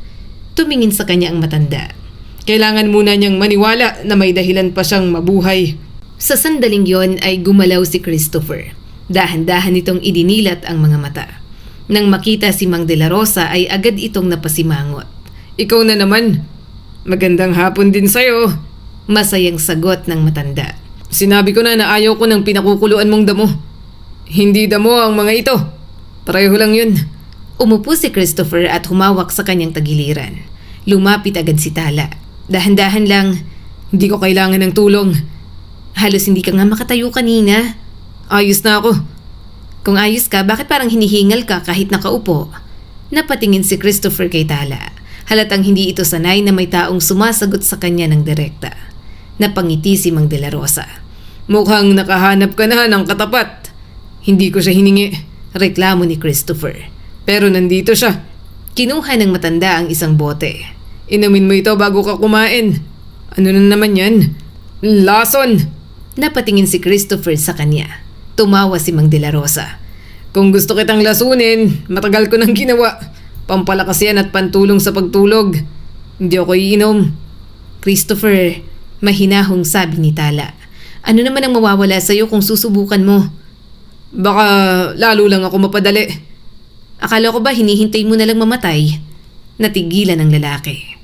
Tumingin sa kanya ang matanda. Kailangan muna niyang maniwala na may dahilan pa siyang mabuhay. Sa sandaling yon ay gumalaw si Christopher. Dahan-dahan itong idinilat ang mga mata. Nang makita si Mang De La Rosa ay agad itong napasimangot. Ikaw na naman. Magandang hapon din sa'yo. Masayang sagot ng matanda. Sinabi ko na ayaw ko ng pinakukuluan mong damo. Hindi damo ang mga ito. Pareho lang yun. Umupo si Christopher at humawak sa kanyang tagiliran. Lumapit agad si Tala. Dahan-dahan lang. Hindi ko kailangan ng tulong. Halos hindi ka nga makatayo kanina. Ayos na ako. Kung ayos ka, bakit parang hinihingal ka kahit nakaupo? Napatingin si Christopher kay Tala. Halatang hindi ito sanay na may taong sumasagot sa kanya ng direkta. Napangiti si Mang De La Rosa. Mukhang nakahanap ka na ng katapat. Hindi ko siya hiningi. Reklamo ni Christopher. Pero nandito siya. Kinuha ng matanda ang isang bote. Inumin mo ito bago ka kumain. Ano na naman yan? Lason! Napatingin si Christopher sa kanya. Tumawa si Mang De La Rosa. Kung gusto kitang lasunin, matagal ko nang ginawa. Pampalakas yan at pantulong sa pagtulog. Hindi ako iinom. Christopher, mahinahong sabi ni Tala. Ano naman ang mawawala sa'yo kung susubukan mo? Baka lalo lang ako mapadali. Akala ko ba hinihintay mo na lang mamatay? Natigilan ang lalaki.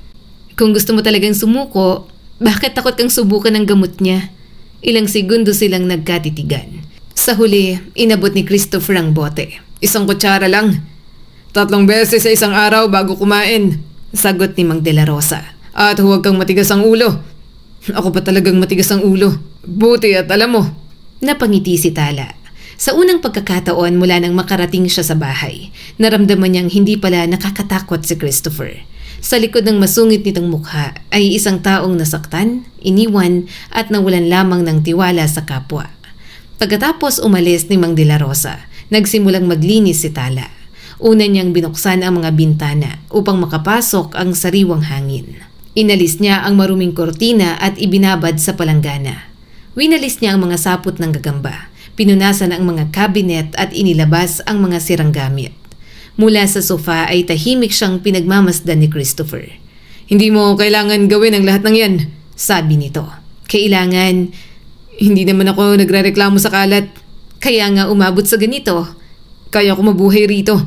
Kung gusto mo talagang sumuko, bakit takot kang subukan ng gamot niya? Ilang segundo silang nagkatitigan. Sa huli, inabot ni Christopher ang bote. Isang kutsara lang. 3 beses sa isang araw bago kumain. Sagot ni Mang De La Rosa. At huwag kang matigas ang ulo. Ako pa talagang matigas ang ulo. Buti at alam mo. Napangiti si Tala. Sa unang pagkakataon mula nang makarating siya sa bahay, naramdaman niyang hindi pala nakakatakot si Christopher. Sa likod ng masungit nitong mukha ay isang taong nasaktan, iniwan at nawalan lamang ng tiwala sa kapwa. Pagkatapos umalis ni Mang De La Rosa, nagsimulang maglinis si Tala. Una niyang binuksan ang mga bintana upang makapasok ang sariwang hangin. Inalis niya ang maruming kortina at ibinabad sa palanggana. Winalis niya ang mga sapot ng gagamba. Pinunasan ang mga kabinet at inilabas ang mga sirang gamit. Mula sa sofa ay tahimik siyang pinagmamasdan ni Christopher. Hindi mo kailangan gawin ang lahat ng yan, sabi nito. Kailangan, hindi naman ako nagrereklamo sa kalat. Kaya nga umabot sa ganito. Kaya ko mabuhay rito.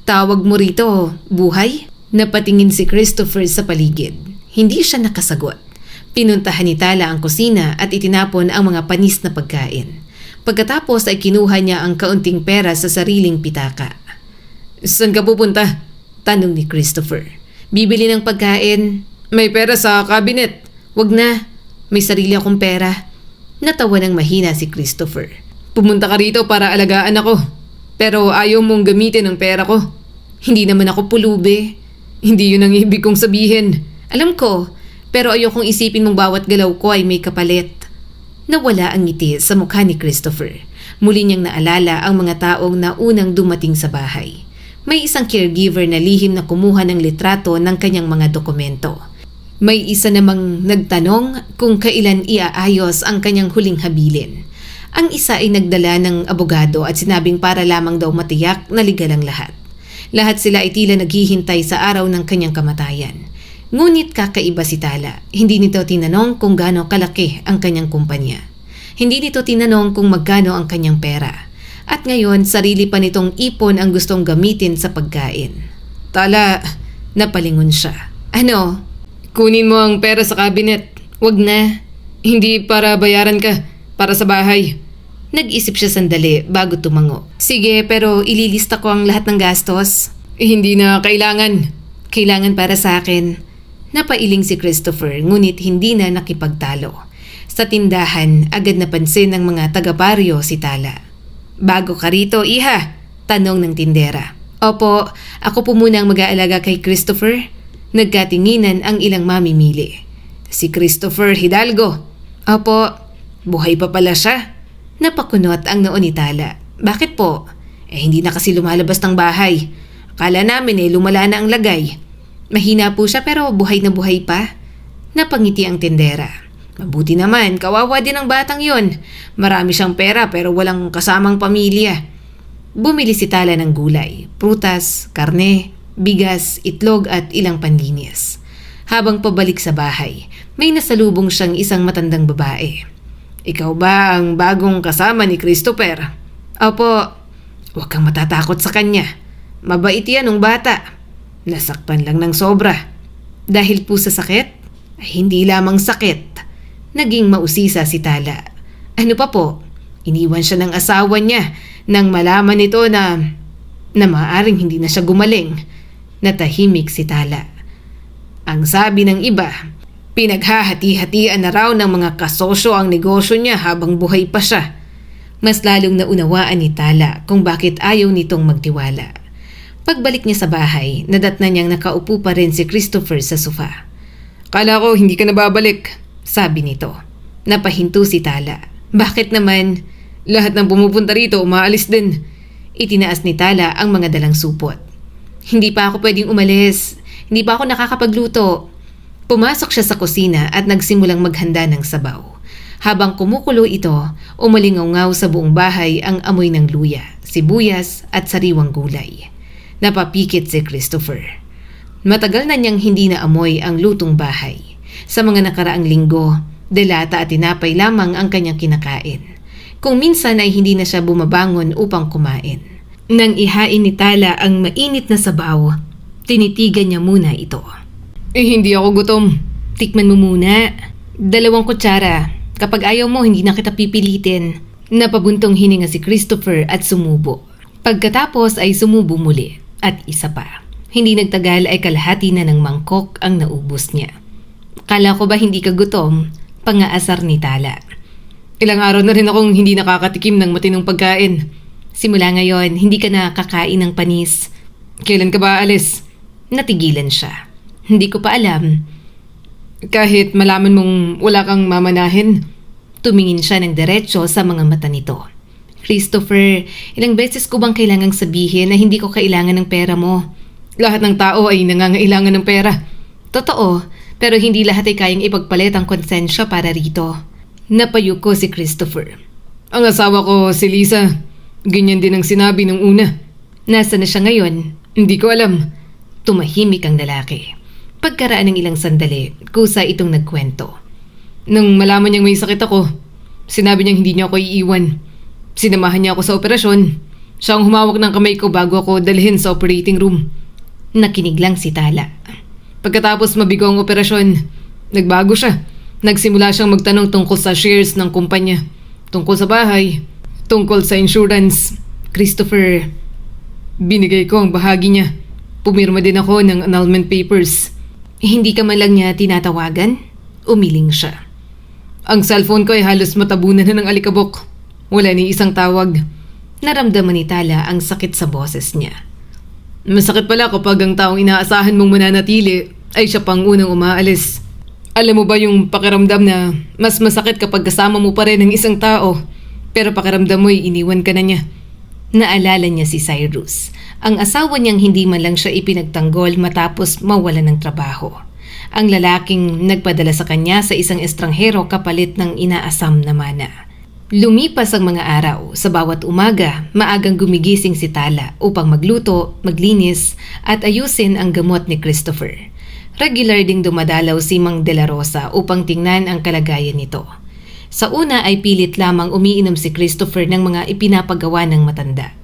Tawag mo rito, buhay? Napatingin si Christopher sa paligid. Hindi siya nakasagot. Pinuntahan ni Tala ang kusina at itinapon ang mga panis na pagkain. Pagkatapos ay kinuha niya ang kaunting pera sa sariling pitaka. Saan ka pupunta? Tanong ni Christopher. Bibili ng pagkain. May pera sa cabinet. Wag na. May sarili akong pera. Natawa ng mahina si Christopher. Pumunta ka rito para alagaan ako. Pero ayaw mong gamitin ang pera ko. Hindi naman ako pulubi. Hindi yun ang ibig kong sabihin. Alam ko, pero ayokong isipin mong bawat galaw ko ay may kapalit. Nawala ang ngiti sa mukha ni Christopher. Muli niyang naalala ang mga taong naunang dumating sa bahay. May isang caregiver na lihim na kumuha ng litrato ng kanyang mga dokumento. May isa namang nagtanong kung kailan iaayos ang kanyang huling habilin. Ang isa ay nagdala ng abogado at sinabing para lamang daw matiyak na legal ang lahat. Lahat sila ay tila naghihintay sa araw ng kanyang kamatayan. Ngunit kakaiba si Tala. Hindi nito tinanong kung gaano kalaki ang kanyang kumpanya. Hindi nito tinanong kung magkano ang kanyang pera. At ngayon, sarili pa nitong ipon ang gustong gamitin sa pagkain. Tala, napalingon siya. Ano? Kunin mo ang pera sa cabinet. Wag na. Hindi para bayaran ka. Para sa bahay. Nag-isip siya sandali bago tumango. Sige, pero ililista ko ang lahat ng gastos. Hindi na kailangan. Kailangan para sa akin. Napailing si Christopher ngunit hindi na nakipagtalo. Sa tindahan, agad napansin ng mga taga-baryo si Tala. Bago ka rito, iha? Tanong ng tindera. Opo, ako po muna ang mag-aalaga kay Christopher. Nagkatinginan ang ilang mamimili. Si Christopher Hidalgo. Opo, buhay pa pala siya. Napakunot ang noo ni Tala. Bakit po? Hindi na kasi lumalabas ng bahay. Akala namin lumala na ang lagay. Mahina po siya pero buhay na buhay pa. Napangiti ang tindera. Mabuti naman, kawawa din ang batang yon. Marami siyang pera pero walang kasamang pamilya. Bumili si Tala ng gulay, prutas, karne, bigas, itlog at ilang panlinis. Habang pabalik sa bahay, may nasalubong siyang isang matandang babae. Ikaw ba ang bagong kasama ni Christopher? Opo, huwag kang matatakot sa kanya. Mabait yan ng bata. Nasaktan lang ng sobra. Dahil po sa sakit? Ay, hindi lamang sakit. Naging mausisa si Tala. Ano pa po? Iniwan siya ng asawa niya nang malaman nito na maaaring hindi na siya gumaling. Natahimik si Tala. Ang sabi ng iba, pinaghahati-hatian na raw ng mga kasosyo ang negosyo niya habang buhay pa siya. Mas lalong naunawaan ni Tala kung bakit ayaw nitong magtiwala. Pagbalik niya sa bahay, nadatnan niyang nakaupo pa rin si Christopher sa sofa. Kala ko hindi ka na babalik, sabi nito. Napahinto si Tala. Bakit naman? Lahat ng pumupunta rito umaalis din. Itinaas ni Tala ang mga dalang supot. Hindi pa ako pwedeng umalis. Hindi pa ako nakakapagluto. Pumasok siya sa kusina at nagsimulang maghanda ng sabaw. Habang kumukulo ito, umalingaw-ngaw sa buong bahay ang amoy ng luya, sibuyas at sariwang gulay. Napapikit si Christopher. Matagal na niyang hindi na amoy ang lutong bahay. Sa mga nakaraang linggo, delata at tinapay lamang ang kanyang kinakain. Kung minsan ay hindi na siya bumabangon upang kumain. Nang ihain ni Tala ang mainit na sabaw, tinitigan niya muna ito. Hindi ako gutom. Tikman mo muna. 2 kutsara. Kapag ayaw mo, hindi na kita pipilitin. Napabuntong hininga si Christopher at sumubo. Pagkatapos ay sumubo muli at isa pa. Hindi nagtagal ay kalahati na ng mangkok ang naubos niya. Kala ko ba hindi ka gutom? Pangaasar ni Tala. Ilang araw na rin akong hindi nakakatikim ng matinong pagkain. Simula ngayon, hindi ka na kakain ng panis. Kailan ka ba alis? Natigilan siya. Hindi ko pa alam. Kahit malaman mong wala kang mamanahin. Tumingin siya ng diretsyo sa mga mata nito. Christopher, ilang beses ko bang kailangang sabihin na hindi ko kailangan ng pera mo? Lahat ng tao ay nangangailangan ng pera. Totoo, pero hindi lahat ay kayang ipagpalit ang konsensya para rito. Napayuko si Christopher. Ang asawa ko si Lisa. Ganyan din ang sinabi nung una. Nasaan na siya ngayon? Hindi ko alam. Tumahimik ang lalaki. Pagkaraan ng ilang sandali, kusa itong nagkwento. Nung malaman niyang may sakit ako, sinabi niyang hindi niya ako iiwan. Sinamahan niya ako sa operasyon. Siya ang humawak ng kamay ko bago ako dalhin sa operating room. Nakinig lang si Tala. Pagkatapos mabigo ang operasyon, nagbago siya. Nagsimula siyang magtanong tungkol sa shares ng kumpanya, tungkol sa bahay, tungkol sa insurance. Christopher, binigay ko ang bahagi niya. Pumirma din ako ng annulment papers. Hindi ka man lang niya tinatawagan? Umiling siya. Ang cellphone ko ay halos matabunan na ng alikabok. Wala ni isang tawag. Naramdaman ni Tala ang sakit sa boses niya. Masakit pala kapag ang taong inaasahan mong mananatili ay siya pang unang umaalis. Alam mo ba yung pakiramdam na mas masakit kapag kasama mo pa rin ang isang tao, pero pakiramdam mo ay iniwan ka na niya? Naalala niya si Cyrus, ang asawa niyang hindi man lang siya ipinagtanggol matapos mawalan ng trabaho. Ang lalaking nagpadala sa kanya sa isang estranghero kapalit ng inaasam na mana. Lumipas ang mga araw, sa bawat umaga, maagang gumigising si Tala upang magluto, maglinis at ayusin ang gamot ni Christopher. Regular ding dumadalaw si Mang De La Rosa upang tingnan ang kalagayan nito. Sa una ay pilit lamang umiinom si Christopher ng mga ipinapagawa ng matanda.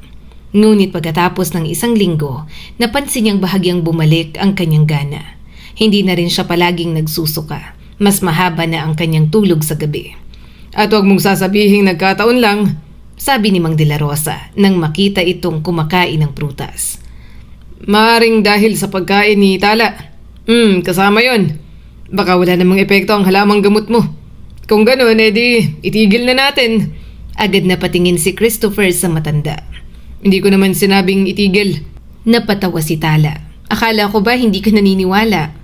Ngunit pagkatapos ng isang linggo, napansin niyang bahagyang bumalik ang kanyang gana. Hindi na rin siya palaging nagsusuka. Mas mahaba na ang kanyang tulog sa gabi. At huwag mong sasabihin nagkataon lang, sabi ni Mang De La Rosa nang makita itong kumakain ng prutas. Maaring dahil sa pagkain ni Tala. Kasama yon. Baka wala namang epekto ang halamang gamot mo. Kung gano'n, edi itigil na natin. Agad na patingin si Christopher sa matanda. Hindi ko naman sinabing itigil. Napatawa si Tala. Akala ko ba hindi ka naniniwala?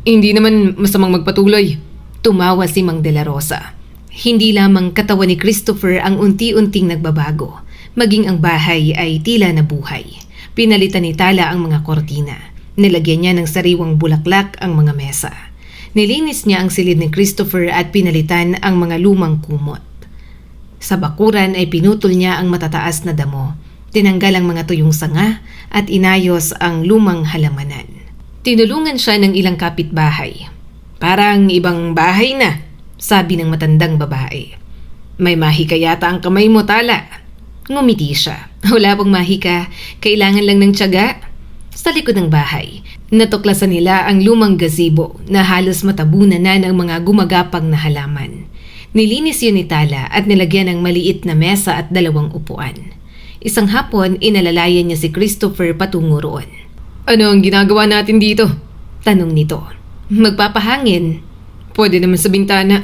Hindi naman masamang magpatuloy. Tumawa si Mang De La Rosa. Hindi lamang katawan ni Christopher ang unti-unting nagbabago. Maging ang bahay ay tila nabuhay. Pinalitan ni Tala ang mga kortina. Nilagyan niya ng sariwang bulaklak ang mga mesa. Nilinis niya ang silid ni Christopher at pinalitan ang mga lumang kumot. Sa bakuran ay pinutol niya ang matataas na damo. Tinanggal ang mga tuyong sanga at inayos ang lumang halamanan. Tinulungan siya ng ilang kapitbahay. Parang ibang bahay na, sabi ng matandang babae. May mahika yata ang kamay mo, Tala. Ngumiti siya. Wala pong mahika, kailangan lang ng tiyaga. Sa likod ng bahay, natuklasan nila ang lumang gazebo na halos matabunan na ng mga gumagapang na halaman. Nilinis yun ni Tala at nilagyan ng maliit na mesa at 2 upuan. Isang hapon, inalalayan niya si Christopher patungo roon. Ano ang ginagawa natin dito? Tanong nito. Magpapahangin. Pwede naman sa bintana.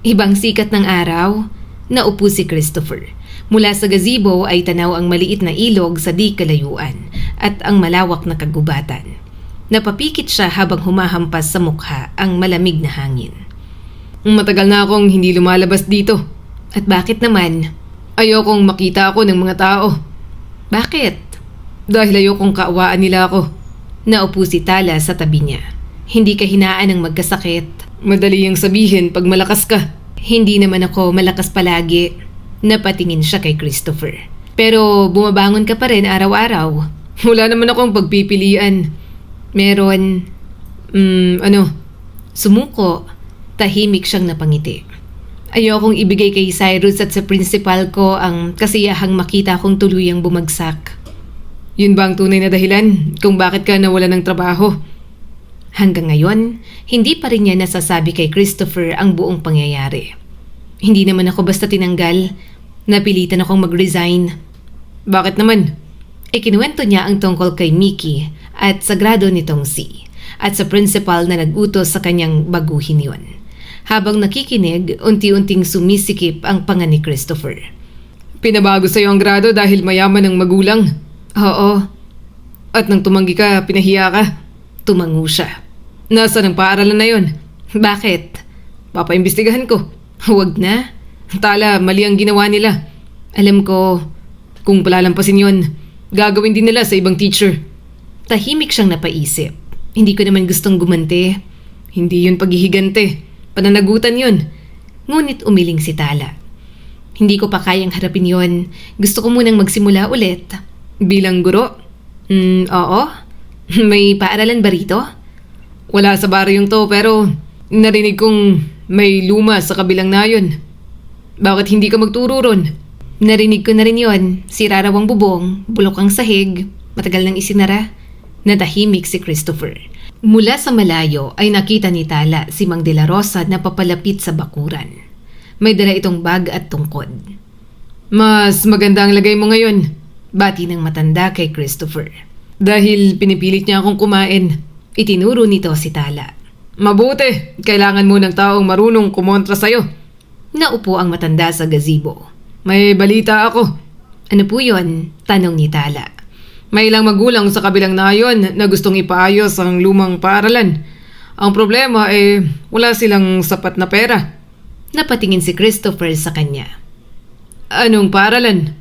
Ibang sikat ng araw, naupo si Christopher. Mula sa gazebo ay tanaw ang maliit na ilog sa di kalayuan at ang malawak na kagubatan. Napapikit siya habang humahampas sa mukha ang malamig na hangin. Matagal na akong hindi lumalabas dito. At bakit naman? Ayokong makita ako ng mga tao. Bakit? Dahil ayokong kaawaan nila ako. Naupo si Tala sa tabi niya. Hindi ka hinaan ng magkasakit. Madali yung sabihin pag malakas ka. Hindi naman ako malakas palagi. Napatingin siya kay Christopher. Pero bumabangon ka pa rin araw-araw. Wala naman akong pagpipilian. Meron, ano? Sumuko. Tahimik siyang napangiti. Ayokong ibigay kay Cyrus at sa principal ko ang kasiyahang makita kong tuluyang bumagsak. Yun ba ang tunay na dahilan kung bakit ka nawala ng trabaho? Hanggang ngayon, hindi pa rin niya nasasabi kay Christopher ang buong pangyayari. Hindi naman ako basta tinanggal. Napilitan akong mag-resign. Bakit naman? Ikinuwento niya ang tungkol kay Mickey at sa grado nitong si at sa principal na nag-utos sa kanyang baguhin yon. Habang nakikinig, unti-unting sumisikip ang panga ni Christopher. Pinabago sa'yo ang grado dahil mayaman ang magulang. Oo. At nang tumanggi ka, pinahiya ka. Tumango siya. Nasaan ang paaralan na yon? Bakit? Papaimbestigahan ko. Huwag na. Tala, mali ang ginawa nila. Alam ko. Kung palalampasin yon, gagawin din nila sa ibang teacher. Tahimik siyang napaisip. Hindi ko naman gustong gumanti. Hindi yun paghihigante. Pananagutan yun. Ngunit umiling si Tala. Hindi ko pa kayang harapin yon. Gusto ko munang magsimula ulit. Bilang guro? Oo. May paaralan ba rito? Wala sa baryong to pero narinig kong may luma sa kabilang nayon. Bakit hindi ka magturo ron? Narinig ko na rin yon. Sira raw ang bubong, bulok ang sahig, matagal nang isinara. Natahimik si Christopher. Mula sa malayo ay nakita ni Tala si Mang De La Rosa na papalapit sa bakuran. May dala itong bag at tungkod. Mas maganda ang lagay mo ngayon. Bati ng matanda kay Christopher. Dahil pinipilit niya akong kumain. Itinuro nito si Tala. Mabuti, kailangan mo ng taong marunong kumontra sa'yo. Naupo ang matanda sa gazebo. May balita ako. Ano po yon? Tanong ni Tala. May ilang magulang sa kabilang nayon na gustong ipaayos ang lumang paaralan. Ang problema wala silang sapat na pera. Napatingin si Christopher sa kanya. Anong paaralan?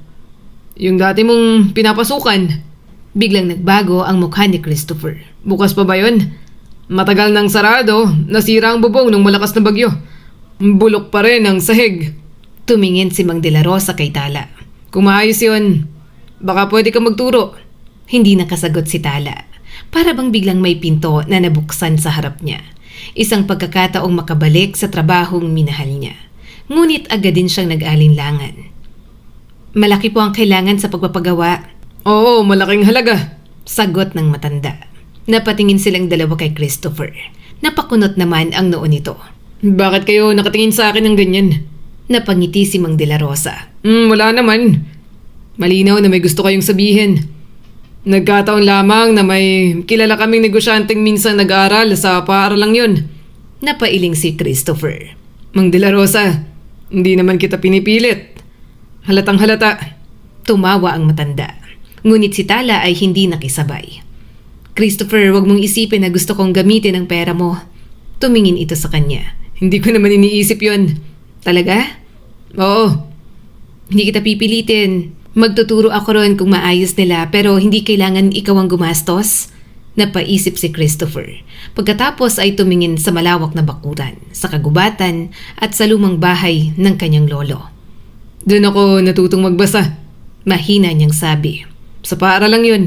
Yung dati mong pinapasukan. Biglang nagbago ang mukha ni Christopher. Bukas pa ba yun? Matagal nang sarado, nasira ang bubong ng malakas na bagyo. Bulok pa rin ang sahig. Tumingin si Mang De La Rosa kay Tala. Kung maayos yun, baka pwede ka magturo. Hindi nakasagot si Tala. Para bang biglang may pinto na nabuksan sa harap niya. Isang pagkakataong makabalik sa trabahong minahal niya. Ngunit agad din siyang nag-alinlangan. Malaki po ang kailangan sa pagpapagawa. Oo, malaking halaga. Sagot ng matanda. Napatingin silang dalawa kay Christopher. Napakunot naman ang noo nito. Bakit kayo nakatingin sa akin ng ganyan? Napangiti si Mang De La Rosa. Wala naman. Malinaw na may gusto kayong sabihin. Nagkataon lamang na may kilala kaming negosyanteng minsan nag-aaral sa paaralang yun. Napailing si Christopher. Mang De La Rosa, hindi naman kita pinipilit. Halatang halata. Tumawa ang matanda. Ngunit si Tala ay hindi nakisabay. Christopher, wag mong isipin na gusto kong gamitin ang pera mo. Tumingin ito sa kanya. Hindi ko naman iniisip yon. Talaga? Oo. Hindi kita pipilitin. Magtuturo ako ron kung maayos nila pero hindi kailangan ikaw ang gumastos. Napaisip si Christopher. Pagkatapos ay tumingin sa malawak na bakuran, sa kagubatan at sa lumang bahay ng kanyang lolo. Doon ako natutong magbasa. Mahina niyang sabi. Sa paaralang yun.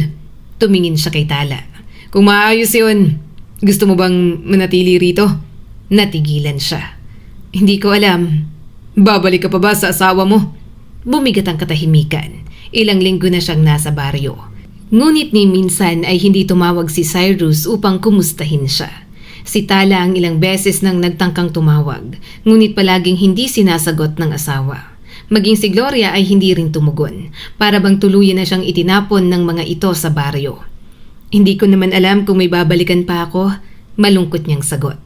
Tumingin siya kay Tala. Kung maayos yun, Gusto mo bang manatili rito? Natigilan siya. Hindi ko alam. Babalik ka pa ba sa asawa mo? Bumigat ang katahimikan. Ilang linggo na siyang nasa baryo. Ngunit ni minsan ay hindi tumawag si Cyrus upang kumustahin siya. Si Tala ang ilang beses nang nagtangkang tumawag, ngunit palaging hindi sinasagot ng asawa. Maging si Gloria ay hindi rin tumugon, para bang tuluyan na siyang itinapon ng mga ito sa baryo. Hindi ko naman alam kung may babalikan pa ako, malungkot niyang sagot.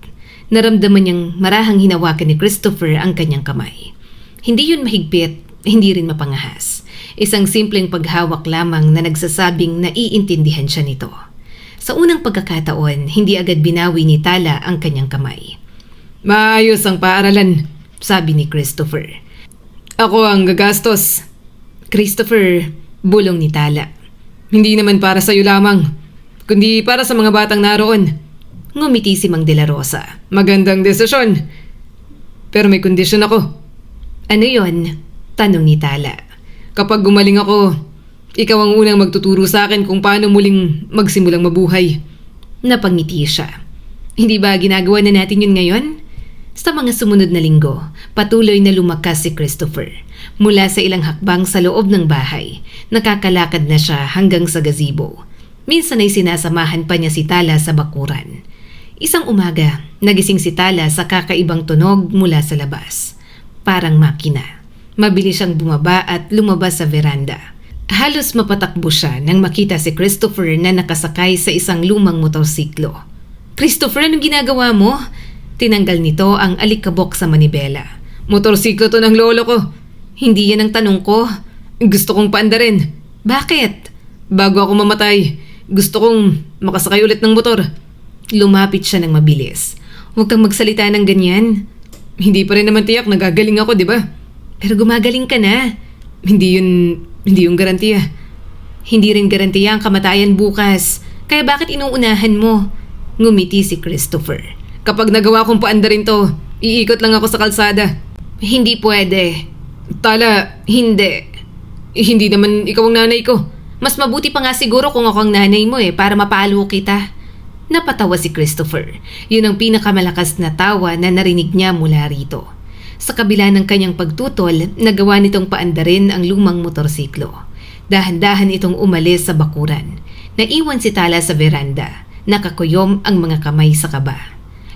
Naramdaman niyang marahang hinawakan ni Christopher ang kanyang kamay. Hindi yun mahigpit, hindi rin mapangahas. Isang simpleng paghawak lamang na nagsasabing naiintindihan siya nito. Sa unang pagkakataon, hindi agad binawi ni Tala ang kanyang kamay. Maayos ang paaralan, sabi ni Christopher. Ako ang gagastos. Christopher, bulong ni Tala. Hindi naman para sa iyo lamang, kundi para sa mga batang naroon. Ngumiti si Mang De La Rosa. Magandang desisyon. Pero may kondisyon ako. Ano yon? Tanong ni Tala. Kapag gumaling ako, ikaw ang unang magtuturo sa akin kung paano muling magsimulang mabuhay. Napangiti siya. Hindi ba ginagawa na natin yun ngayon? Sa mga sumunod na linggo, patuloy na lumakas si Christopher. Mula sa ilang hakbang sa loob ng bahay, nakakalakad na siya hanggang sa gazebo. Minsan ay sinasamahan pa niya si Tala sa bakuran. Isang umaga, nagising si Tala sa kakaibang tunog mula sa labas. Parang makina. Mabilis siyang bumaba at lumabas sa veranda. Halos mapatakbo siya nang makita si Christopher na nakasakay sa isang lumang motorsiklo. Christopher, anong ginagawa mo? Tinanggal nito ang alikabok sa manibela. Motorsiklo to ng lolo ko. Hindi yan ang tanong ko. Gusto kong paandarin. Bakit? Bago ako mamatay, gusto kong makasakay ulit ng motor. Lumapit siya ng mabilis. Huwag kang magsalita ng ganyan. Hindi pa rin naman tiyak, nagagaling ako, di ba? Pero gumagaling ka na. Hindi yung garantiya. Hindi rin garantiya ang kamatayan bukas. Kaya bakit inuunahan mo? Ngumiti si Christopher. Kapag nagawa kong paandarin to, iikot lang ako sa kalsada. Hindi pwede. Tala, Hindi. hindi naman ikaw ang nanay ko. Mas mabuti pa nga siguro kung ako ang nanay mo para mapalo kita. Napatawa si Christopher. Yun ang pinakamalakas na tawa na narinig niya mula rito. Sa kabila ng kanyang pagtutol, nagawa nitong paandarin ang lumang motorsiklo. Dahan-dahan itong umalis sa bakuran. Naiwan si Tala sa veranda. Nakakuyom ang mga kamay sa kaba.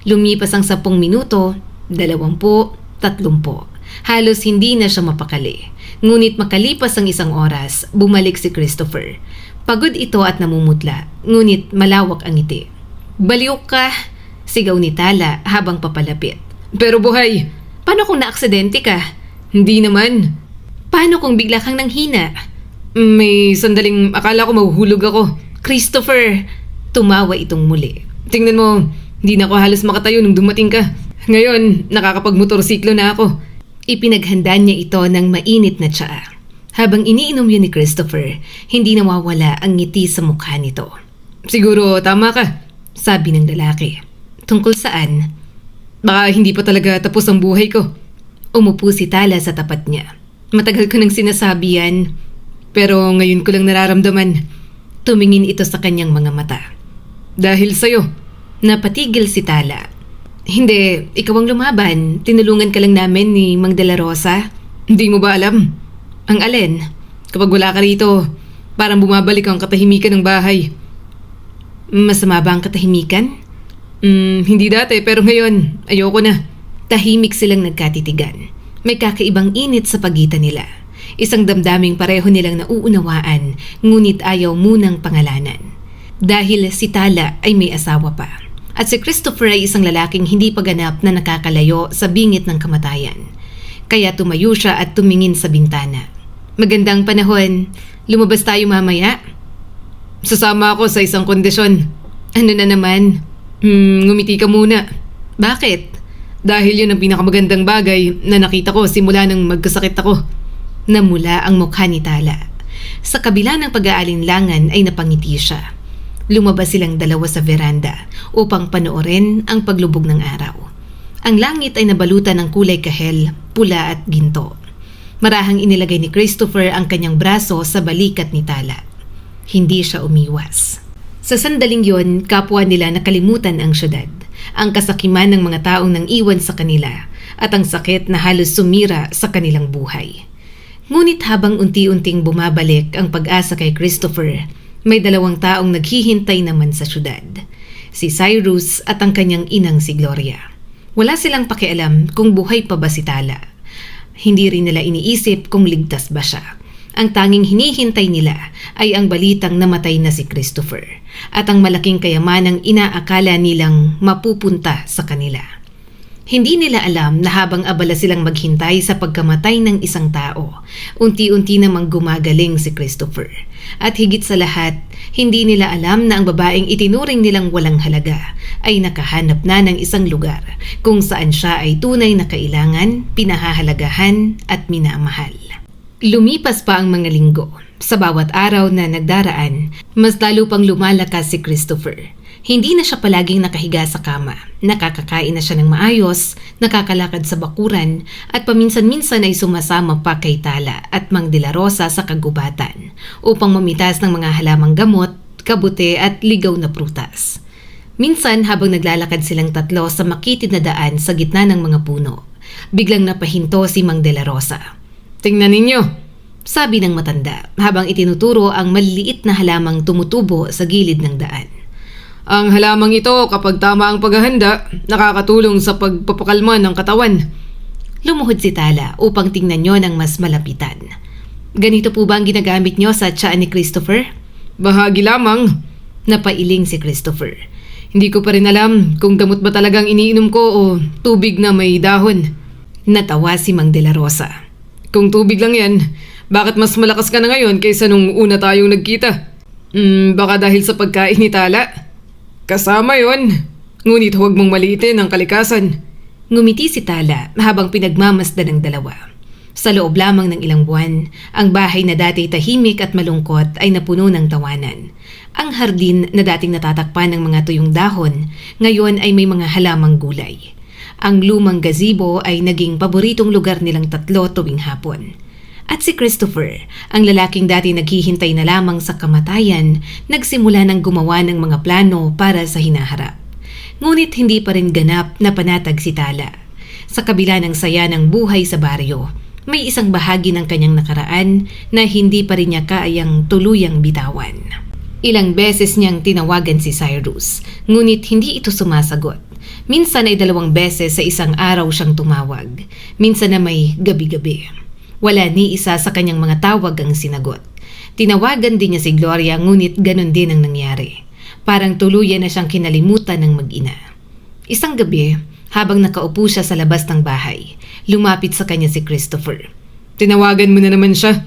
Lumipas ang 10 minuto, 20, 30. Halos hindi na siya mapakali. Ngunit makalipas ang 1 oras, bumalik si Christopher. Pagod ito at namumutla, ngunit malawak ang ngiti. Baliw ka, sigaw ni Tala habang papalapit. Pero buhay, Paano kung naaksidente ka? hindi naman. Paano kung bigla kang nanghina? May sandaling akala ko mahuhulog ako. Christopher! Tumawa itong muli. Tingnan mo, hindi na ako halos makatayo nung dumating ka. Ngayon, nakakapagmotorsiklo na ako. Ipinaghanda niya ito ng mainit na tsaa. Habang iniinom yun ni Christopher, hindi nawawala ang ngiti sa mukha nito. Siguro tama ka, Sabi ng lalaki. Tungkol saan? baka hindi pa talaga tapos ang buhay ko. Umupo si Tala sa tapat niya. Matagal ko nang sinasabi yan. Pero ngayon ko lang nararamdaman. Tumingin ito sa kanyang mga mata. Dahil sa'yo. Napatigil si Tala. Hindi, ikaw ang lumaban. Tinulungan ka lang namin ni Mang De La Rosa. Hindi mo ba alam? Ang alin? Kapag wala ka rito, parang bumabalik ang katahimikan ng bahay. Masama ba ang katahimikan? Hindi dati pero ngayon, ayoko na. Tahimik silang nagkatitigan. May kakaibang init sa pagitan nila. Isang damdaming pareho nilang nauunawaan, ngunit ayaw munang pangalanan. Dahil si Tala ay may asawa pa. At si Christopher ay isang lalaking hindi paganap na nakakalayo sa bingit ng kamatayan. Kaya tumayo siya at tumingin sa bintana. Magandang panahon. Lumabas tayo mamaya? Sasama ako sa isang kondisyon. Ano na naman? Ngumiti ka muna. Bakit? Dahil yun ang pinakamagandang bagay na nakita ko simula nang magkasakit ako. Namula ang mukha ni Tala. Sa kabila ng pag-aalinlangan ay napangiti siya. Lumabas silang dalawa sa veranda upang panoorin ang paglubog ng araw. Ang langit ay nabalutan ng kulay kahel, pula at ginto. Marahang inilagay ni Christopher ang kanyang braso sa balikat ni Tala. Hindi siya umiwas. Sa sandaling yon, kapwa nila nakalimutan ang syudad, ang kasakiman ng mga taong nang iwan sa kanila, at ang sakit na halos sumira sa kanilang buhay. Ngunit habang unti-unting bumabalik ang pag-asa kay Christopher, may dalawang taong naghihintay naman sa syudad. Si Cyrus at ang kanyang inang si Gloria. Wala silang pakialam kung buhay pa ba si Tala. Hindi rin nila iniisip kung ligtas ba siya. Ang tanging hinihintay nila ay ang balitang namatay na si Christopher at ang malaking kayamanang inaakala nilang mapupunta sa kanila. Hindi nila alam na habang abala silang maghintay sa pagkamatay ng isang tao, unti-unti namang gumagaling si Christopher. At higit sa lahat, hindi nila alam na ang babaeng itinuring nilang walang halaga ay nakahanap na ng isang lugar kung saan siya ay tunay na kailangan, pinahahalagahan at minamahal. Lumipas pa ang mga linggo. Sa bawat araw na nagdaraan, mas lalo pang lumalakas si Christopher. Hindi na siya palaging nakahiga sa kama. Nakakakain na siya ng maayos, nakakalakad sa bakuran, at paminsan-minsan ay sumasama pa kay Tala at Mang De La Rosa sa kagubatan upang mamitas ng mga halamang gamot, kabute at ligaw na prutas. Minsan habang naglalakad silang tatlo sa makitid na daan sa gitna ng mga puno, biglang napahinto si Mang De La Rosa. Tingnan ninyo, Sabi ng matanda habang itinuturo ang maliliit na halamang tumutubo sa gilid ng daan. ang halamang ito kapag tama ang paghahanda, nakakatulong sa pagpapakalma ng katawan. Lumuhod si Tala upang tingnan niyo ng mas malapitan. Ganito po ba ang ginagamit niyo sa tiyan ni Christopher? Bahagi lamang. Napailing si Christopher. Hindi ko pa rin alam kung gamot ba talagang iniinom ko o tubig na may dahon. Natawa si Mang De La Rosa. Kung tubig lang yan, bakit mas malakas ka na ngayon kaysa nung una tayong nagkita? Baka dahil sa pagkain ni Tala. Kasama yon. Ngunit huwag mong maliitin ang kalikasan. Ngumiti si Tala habang pinagmamasdan ng dalawa. Sa loob lamang ng ilang buwan, ang bahay na dati tahimik at malungkot ay napuno ng tawanan. Ang hardin na dating natatakpan ng mga tuyong dahon, ngayon ay may mga halamang gulay. Ang lumang gazebo ay naging paboritong lugar nilang tatlo tuwing hapon. At si Christopher, ang lalaking dati naghihintay na lamang sa kamatayan, nagsimula ng gumawa ng mga plano para sa hinaharap. Ngunit hindi pa rin ganap na panatag si Tala. Sa kabila ng saya ng buhay sa baryo, may isang bahagi ng kanyang nakaraan na hindi pa rin niya kaayang tuluyang bitawan. Ilang beses niyang tinawagan si Cyrus, ngunit hindi ito sumasagot. Minsan ay 2 beses sa isang araw siyang tumawag. Minsan na may gabi-gabi. Wala ni isa sa kanyang mga tawag ang sinagot. Tinawagan din niya si Gloria ngunit ganon din ang nangyari. Parang tuluyan na siyang kinalimutan ng mag-ina. Isang gabi, habang nakaupo siya sa labas ng bahay, lumapit sa kanya si Christopher. Tinawagan mo na naman siya.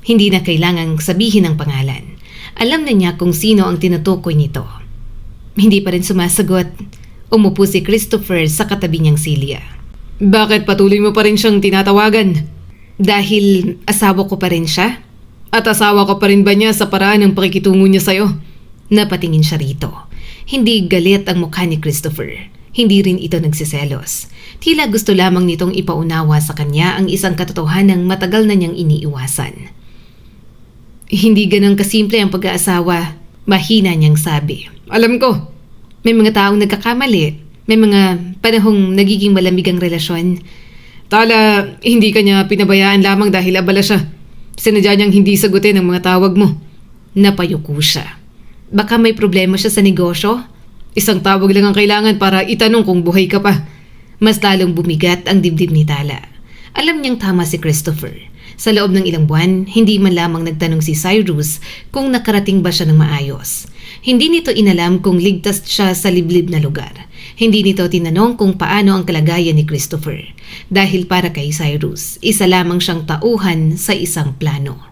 Hindi na kailangang sabihin ang pangalan. Alam na niya kung sino ang tinutukoy nito. Hindi pa rin sumasagot. Umupo si Christopher sa katabi niyang silya. Bakit patuloy mo pa rin siyang tinatawagan? Dahil asawa ko pa rin siya? At asawa ko pa rin ba niya sa paraan ng pakikitungo niya sa'yo? Napatingin siya rito. Hindi galit ang mukha ni Christopher. Hindi rin ito nagsiselos. Tila gusto lamang nitong ipaunawa sa kanya ang isang katotohanang matagal na niyang iniiwasan. Hindi ganun kasimple ang pag-aasawa, mahina niyang sabi. Alam ko. May mga taong nagkakamali. May mga panahong nagiging malamig ang relasyon. Tala, hindi ka niya pinabayaan lamang dahil abala siya. Sinadya niyang hindi sagutin ang mga tawag mo. Napayuko siya. Baka may problema siya sa negosyo? Isang tawag lang ang kailangan para itanong kung buhay ka pa. Mas lalong bumigat ang dibdib ni Tala. Alam niyang tama si Christopher. Sa loob ng ilang buwan, hindi man lamang nagtanong si Cyrus kung nakarating ba siya ng maayos. Hindi nito inalam kung ligtas siya sa liblib na lugar. Hindi nito tinanong kung paano ang kalagayan ni Christopher. Dahil para kay Cyrus, isa lamang siyang tauhan sa isang plano.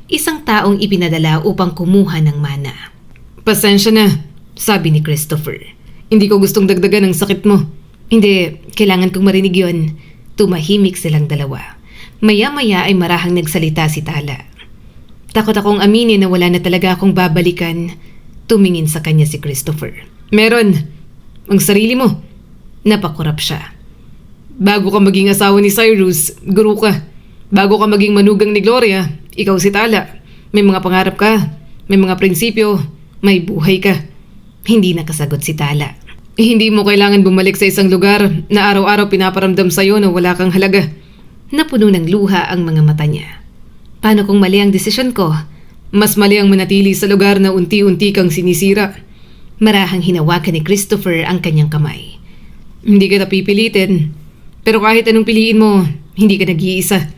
Isang taong ipinadala upang kumuha ng mana. Pasensya na, sabi ni Christopher. Hindi ko gustong dagdagan ang sakit mo. Hindi, kailangan kong marinig yun. Tumahimik silang dalawa. Maya-maya ay marahang nagsalita si Tala. Takot akong aminin na wala na talaga akong babalikan. Tumingin sa kanya si Christopher. Meron. Ang sarili mo. Napakurap siya. Bago ka maging asawa ni Cyrus, guru ka. Bago ka maging manugang ni Gloria, ikaw si Tala. May mga pangarap ka, may mga prinsipyo, May buhay ka. Hindi nakasagot si Tala. Hindi mo kailangan bumalik sa isang lugar na araw-araw pinaparamdam sa'yo na wala kang halaga. Napuno ng luha ang mga mata niya. Paano kung mali ang desisyon ko? Mas mali ang manatili sa lugar na unti-unti kang sinisira. Marahang hinawakan ni Christopher ang kanyang kamay. Hindi kita pipilitin. Pero kahit anong piliin mo, hindi ka nag-iisa.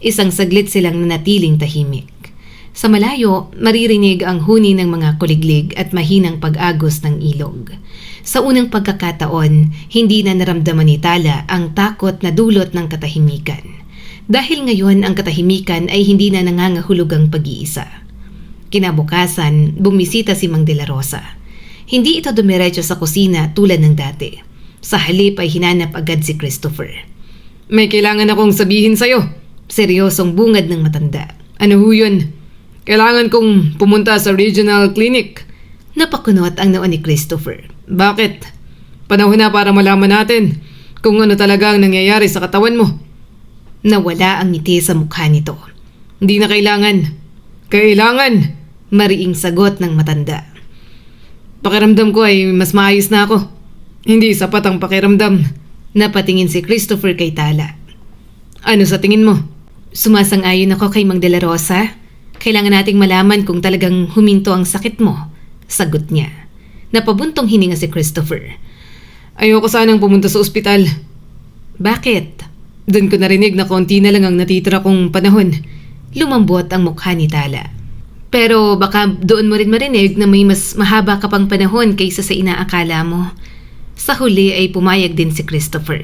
Isang saglit silang nanatiling tahimik. Sa malayo, maririnig ang huni ng mga kuliglig at mahinang pag-agos ng ilog. Sa unang pagkakataon, hindi na naramdaman ni Tala ang takot na dulot ng katahimikan. Dahil ngayon ang katahimikan ay hindi na nangangahulugang pag-iisa. Kinabukasan, bumisita si Mang De La Rosa. Hindi ito dumiretso sa kusina tulad ng dati. Sa halip ay hinanap agad si Christopher. May kailangan akong sabihin sa'yo. Seryosong bungad ng matanda. Ano ho yun? Kailangan kong pumunta sa regional clinic. Napakunot ang noon ni Christopher. Bakit? Panahon na para malaman natin kung ano talaga ang nangyayari sa katawan mo. Nawala ang ngiti sa mukha nito. Hindi na kailangan. Kailangan! Mariing sagot ng matanda. Pakiramdam ko ay mas maayos na ako. Hindi sapat ang pakiramdam. Napatingin si Christopher kay Tala. Ano sa tingin mo? Sumasang-ayon ako kay Mang De La Rosa. Kailangan nating malaman kung talagang huminto ang sakit mo. Sagot niya. Napabuntong hininga si Christopher. Ayoko sanang pumunta sa ospital. Bakit? Doon ko narinig na konti na lang ang natitira kong panahon. Lumambot ang mukha ni Tala. Pero baka doon mo rin marinig na may mas mahaba ka pang panahon kaysa sa inaakala mo. Sa huli ay pumayag din si Christopher.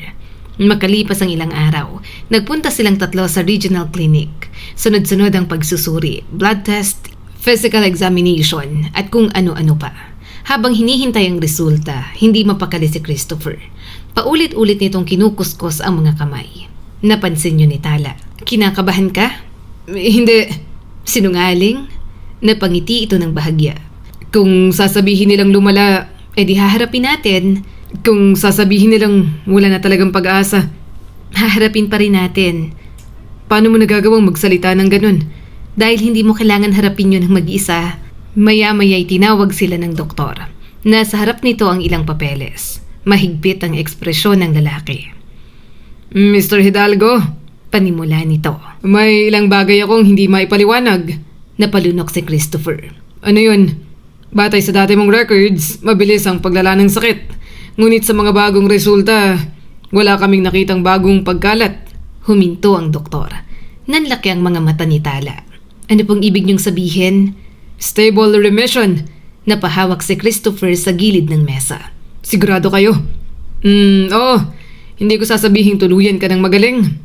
Makalipas ang ilang araw, nagpunta silang tatlo sa regional clinic. Sunod-sunod ang pagsusuri, blood test, physical examination at kung ano-ano pa. Habang hinihintay ang resulta, hindi mapakali si Christopher. Paulit-ulit nitong kinukuskos ang mga kamay. Napansin niyo ni Tala. Kinakabahan ka? Hindi. Sinungaling? Napangiti ito ng bahagya. Kung sasabihin nilang lumala, edi haharapin natin. Kung sasabihin nilang wala na talagang pag-asa, haharapin pa rin natin. Paano mo nagagawang magsalita ng ganun? Dahil hindi mo kailangan harapin yun ng mag-isa. Maya-maya'y tinawag sila ng doktor. Nasa harap nito ang ilang papeles. Mahigpit ang ekspresyon ng lalaki. Mr. Hidalgo, panimula nito. May ilang bagay akong hindi maipaliwanag. Napalunok si Christopher. Ano yun? Batay sa dati mong records, mabilis ang paglala ng sakit. Ngunit sa mga bagong resulta, wala kaming nakitang bagong pagkalat. Huminto ang doktor. Nanlaki ang mga mata ni Tala. Ano pong ibig niyong sabihin? Stable remission. Napahawak si Christopher sa gilid ng mesa. Sigurado kayo? Oo. Hindi ko sasabihin tuluyan ka ng magaling.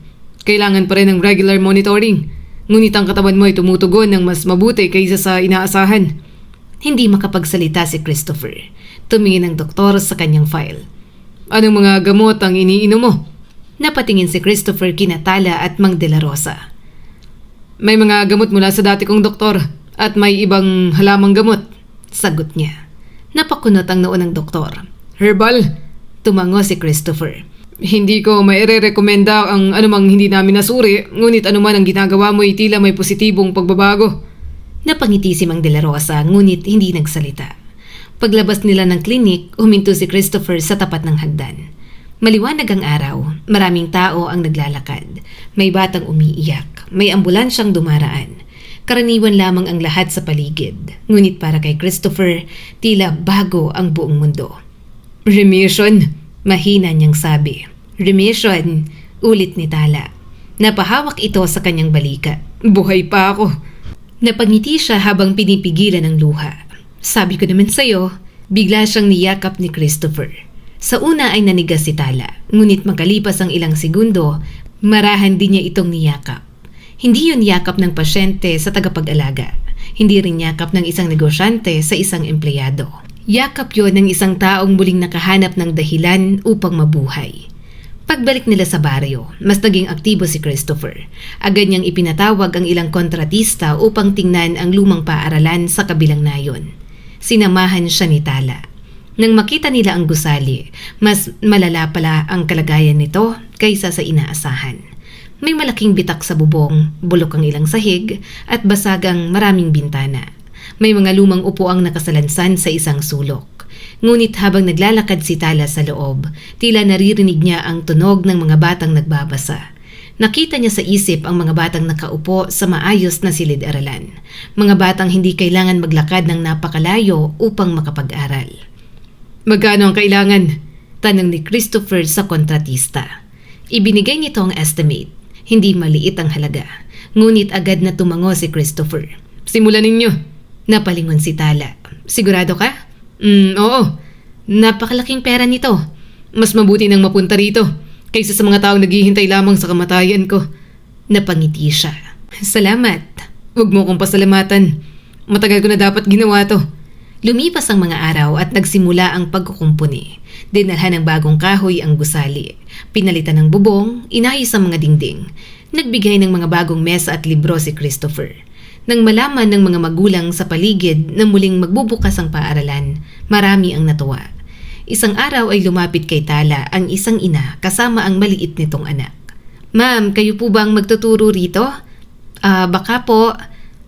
Kailangan pa rin ng regular monitoring. Ngunit ang katawan mo ay tumutugon ng mas mabuti kaysa sa inaasahan. Hindi makapagsalita si Christopher. Tumingin ang doktor sa kanyang file. Anong mga gamot ang iniinom mo? Napatingin si Christopher kina Tala at Mang De La Rosa. May mga gamot mula sa dati kong doktor at may ibang halamang gamot. Sagot niya. Napakunot ang noo ng doktor. Herbal? Tumango si Christopher. Hindi ko maire-rekomenda ang anumang hindi namin nasuri, ngunit anuman ang ginagawa mo ay tila may positibong pagbabago. Napangiti si Mang De La Rosa ngunit hindi nagsalita. Paglabas nila ng klinik, huminto si Christopher sa tapat ng hagdan. Maliwanag ang araw, maraming tao ang naglalakad. May batang umiiyak, may ambulansyang dumaraan. Karaniwan lamang ang lahat sa paligid. Ngunit para kay Christopher, tila bago ang buong mundo. Remission? Mahina niyang sabi. Remission, ulit ni Tala. Napahawak ito sa kanyang balikat. Buhay pa ako. Napangiti siya habang pinipigilan ang luha. Sabi ko naman sa'yo, bigla siyang niyakap ni Christopher. Sa una ay nanigas si Tala, ngunit makalipas ang ilang segundo, marahan din niya itong niyakap. Hindi yun yakap ng pasyente sa tagapag-alaga. Hindi rin yakap ng isang negosyante sa isang empleyado. Yakap yun ng isang taong muling nakahanap ng dahilan upang mabuhay. Pagbalik nila sa baryo, mas naging aktibo si Christopher. Agad niyang ipinatawag ang ilang kontratista upang tingnan ang lumang paaralan sa kabilang nayon. Sinamahan siya ni Tala. Nang makita nila ang gusali, mas malala pala ang kalagayan nito kaysa sa inaasahan. May malaking bitak sa bubong, bulok ang ilang sahig, at basag ang maraming bintana. May mga lumang upuang nakasalansan sa isang sulok. Ngunit habang naglalakad si Tala sa loob, tila naririnig niya ang tunog ng mga batang nagbabasa. Nakita niya sa isip ang mga batang nakaupo sa maayos na silid-aralan. Mga batang hindi kailangan maglakad ng napakalayo upang makapag-aral. Magkano ang kailangan? Tanong ni Christopher sa kontratista. Ibinigay nito ang estimate. Hindi maliit ang halaga. Ngunit agad na tumango si Christopher. Simulan ninyo. Napalingon si Tala. Sigurado ka? Oo. Napakalaking pera nito. Mas mabuti nang mapunta rito kaysa sa mga taong naghihintay lamang sa kamatayan ko. Napangiti siya. Salamat. Huwag mo kong pasalamatan. Matagal ko na dapat ginawa to. Lumipas ang mga araw at nagsimula ang pagkukumpuni. Dinalhan ng bagong kahoy ang gusali. Pinalitan ng bubong, inayos ang mga dingding. Nagbigay ng mga bagong mesa at libro si Christopher. Nang malaman ng mga magulang sa paligid na muling magbubukas ang paaralan, marami ang natuwa. Isang araw ay lumapit kay Tala ang isang ina kasama ang maliit nitong anak. Ma'am, kayo po ba ang magtuturo rito? Baka po.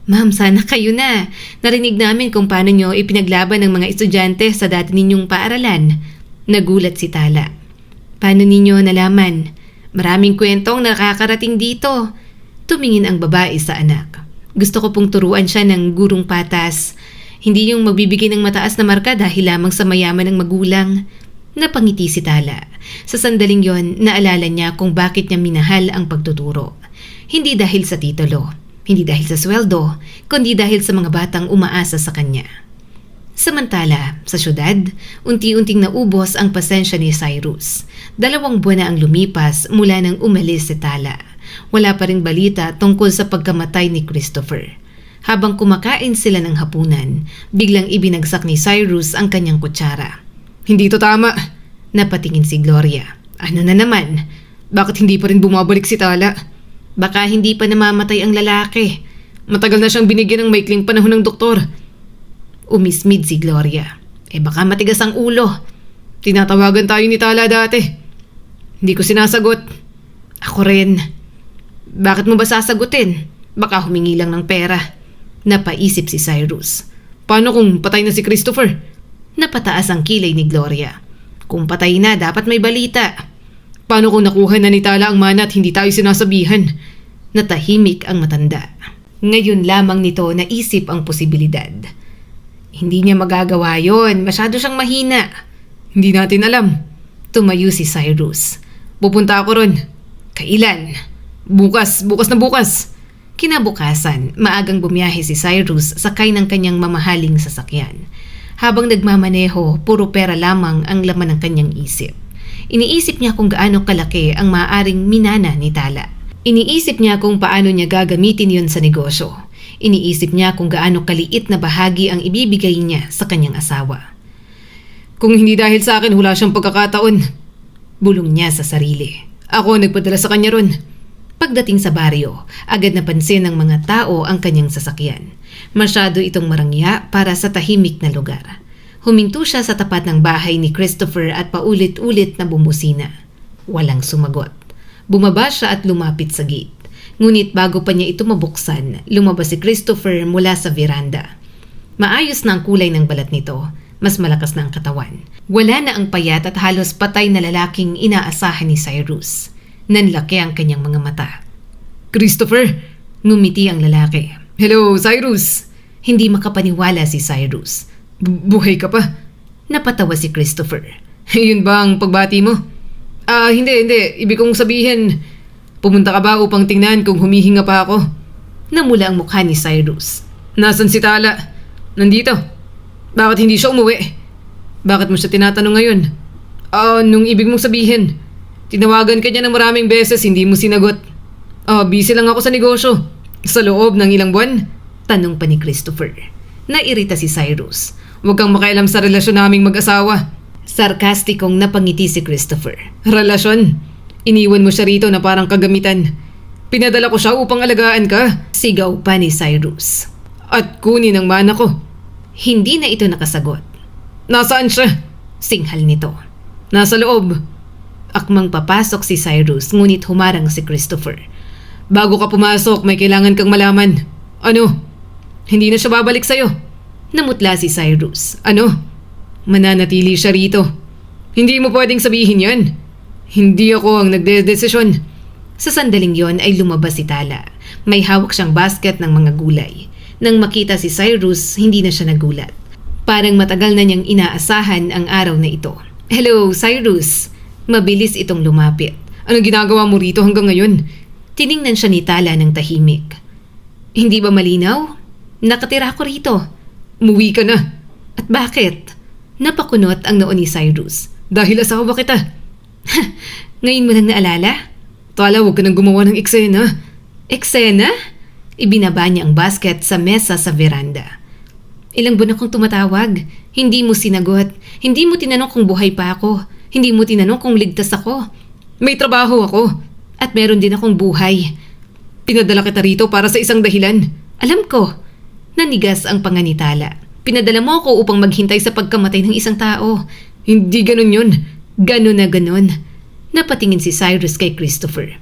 Ma'am, sana kayo na. Narinig namin kung paano nyo ipinaglaban ng mga estudyante sa dati ninyong paaralan. Nagulat si Tala. Paano ninyo nalaman? Maraming kwentong nakakarating dito. Tumingin ang babae sa anak. Gusto ko pong turuan siya ng gurong patas. Hindi yung magbibigay ng mataas na marka dahil lamang sa mayaman ng magulang. Napangiti si Tala. Sa sandaling yon, naalala niya kung bakit niya minahal ang pagtuturo. Hindi dahil sa titulo, hindi dahil sa sweldo, kundi dahil sa mga batang umaasa sa kanya. Samantala, sa syudad, unti-unting naubos ang pasensya ni Cyrus. 2 buwan na ang lumipas mula nang umalis si Tala. Wala pa ring balita tungkol sa pagkamatay ni Christopher. Habang kumakain sila ng hapunan, biglang ibinagsak ni Cyrus ang kanyang kutsara. Hindi to tama. Napatingin si Gloria. Ano na naman? Bakit hindi pa rin bumabalik si Tala? Baka hindi pa namamatay ang lalaki. Matagal na siyang binigyan ng maikling panahon ng doktor. Umismid si Gloria. Baka matigas ang ulo. Tinatawagan tayo ni Tala dati. Hindi ko sinasagot. Ako rin. Bakit mo ba sasagutin? Baka humingi lang ng pera. Napaisip si Cyrus. Paano kung patay na si Christopher? Napataas ang kilay ni Gloria. Kung patay na, dapat may balita. Paano kung nakuha na ni Tala ang mana at hindi tayo sinasabihan? Natahimik ang matanda. Ngayon lamang nito naisip ang posibilidad. Hindi niya magagawa yon. Masyado siyang mahina. Hindi natin alam. Tumayo si Cyrus. Pupunta ako ron. Kailan? Bukas na bukas. Kinabukasan, maagang bumiyahe si Cyrus sakay ng kanyang mamahaling sasakyan. Habang nagmamaneho, puro pera lamang ang laman ng kanyang isip. Iniisip niya kung gaano kalaki ang maaaring minana ni Tala. Iniisip niya kung paano niya gagamitin yun sa negosyo. Iniisip niya kung gaano kaliit na bahagi ang ibibigay niya sa kanyang asawa. Kung hindi dahil sa akin, wala siyang pagkakataon. Bulong niya sa sarili. Ako nagpadala sa kanya ron. Pagdating sa baryo, agad napansin ng mga tao ang kanyang sasakyan. Masyado itong marangya para sa tahimik na lugar. Huminto siya sa tapat ng bahay ni Christopher at paulit-ulit na bumusina. Walang sumagot. Bumaba siya at lumapit sa gate. Ngunit bago pa niya ito mabuksan, lumabas si Christopher mula sa veranda. Maayos na ang kulay ng balat nito. Mas malakas na ang katawan. Wala na ang payat at halos patay na lalaking inaasahan ni Cyrus. Nanlaki ang kanyang mga mata. Christopher! Ngumiti ang lalaki. Hello, Cyrus! Hindi makapaniwala si Cyrus. Buhay ka pa? Napatawa si Christopher. Yun ba ang pagbati mo? Hindi. Ibig kong sabihin, pumunta ka ba upang tingnan kung humihinga pa ako? Namula ang mukha ni Cyrus. Nasaan si Tala? Nandito. Bakit hindi siya umuwi? Bakit mo siya tinatanong ngayon? Nung ibig mong sabihin, tinawagan ka niya ng maraming beses, hindi mo sinagot. Busy lang ako sa negosyo. Sa loob ng ilang buwan? Tanong pa ni Christopher. Nairita si Cyrus. Huwag kang makialam sa relasyon naming mag-asawa. Sarkastikong napangiti si Christopher. Relasyon? Iniwan mo siya rito na parang kagamitan. Pinadala ko siya upang alagaan ka. Sigaw pa ni Cyrus. At kunin ang mana ko. Hindi na ito nakasagot. Nasaan siya? Singhal nito. Nasa loob. Akmang papasok si Cyrus ngunit humarang si Christopher. Bago ka pumasok, may kailangan kang malaman. Ano? Hindi na siya babalik sa'yo. Namutla si Cyrus. Ano? Mananatili siya rito. Hindi mo pwedeng sabihin yan. Hindi ako ang nagdedesisyon. Sa sandaling yon ay lumabas si Tala. May hawak siyang basket ng mga gulay. Nang makita si Cyrus, hindi na siya nagulat. Parang matagal na niyang inaasahan ang araw na ito. Hello, Cyrus. Mabilis itong lumapit. Anong ginagawa mo rito hanggang ngayon? Tiningnan siya ni Tala ng tahimik. Hindi ba malinaw? Nakatira ako rito. Umuwi ka na. At bakit? Napakunot ang noo ni Cyrus. Dahil asawa kita. Ngayon mo lang naalala? Tala, huwag ka nang gumawa ng eksena. Eksena? Ibinaba niya ang basket sa mesa sa veranda. Ilang buwan akong tumatawag. Hindi mo sinagot. Hindi mo tinanong kung buhay pa ako. Hindi mo tinanong kung ligtas ako. May trabaho ako. At meron din akong buhay. Pinadala kita rito para sa isang dahilan. Alam ko. Nanigas ang panga ni Tala. Pinadala mo ako upang maghintay sa pagkamatay ng isang tao. Hindi ganun yun. Ganon na ganon. Napatingin si Cyrus kay Christopher.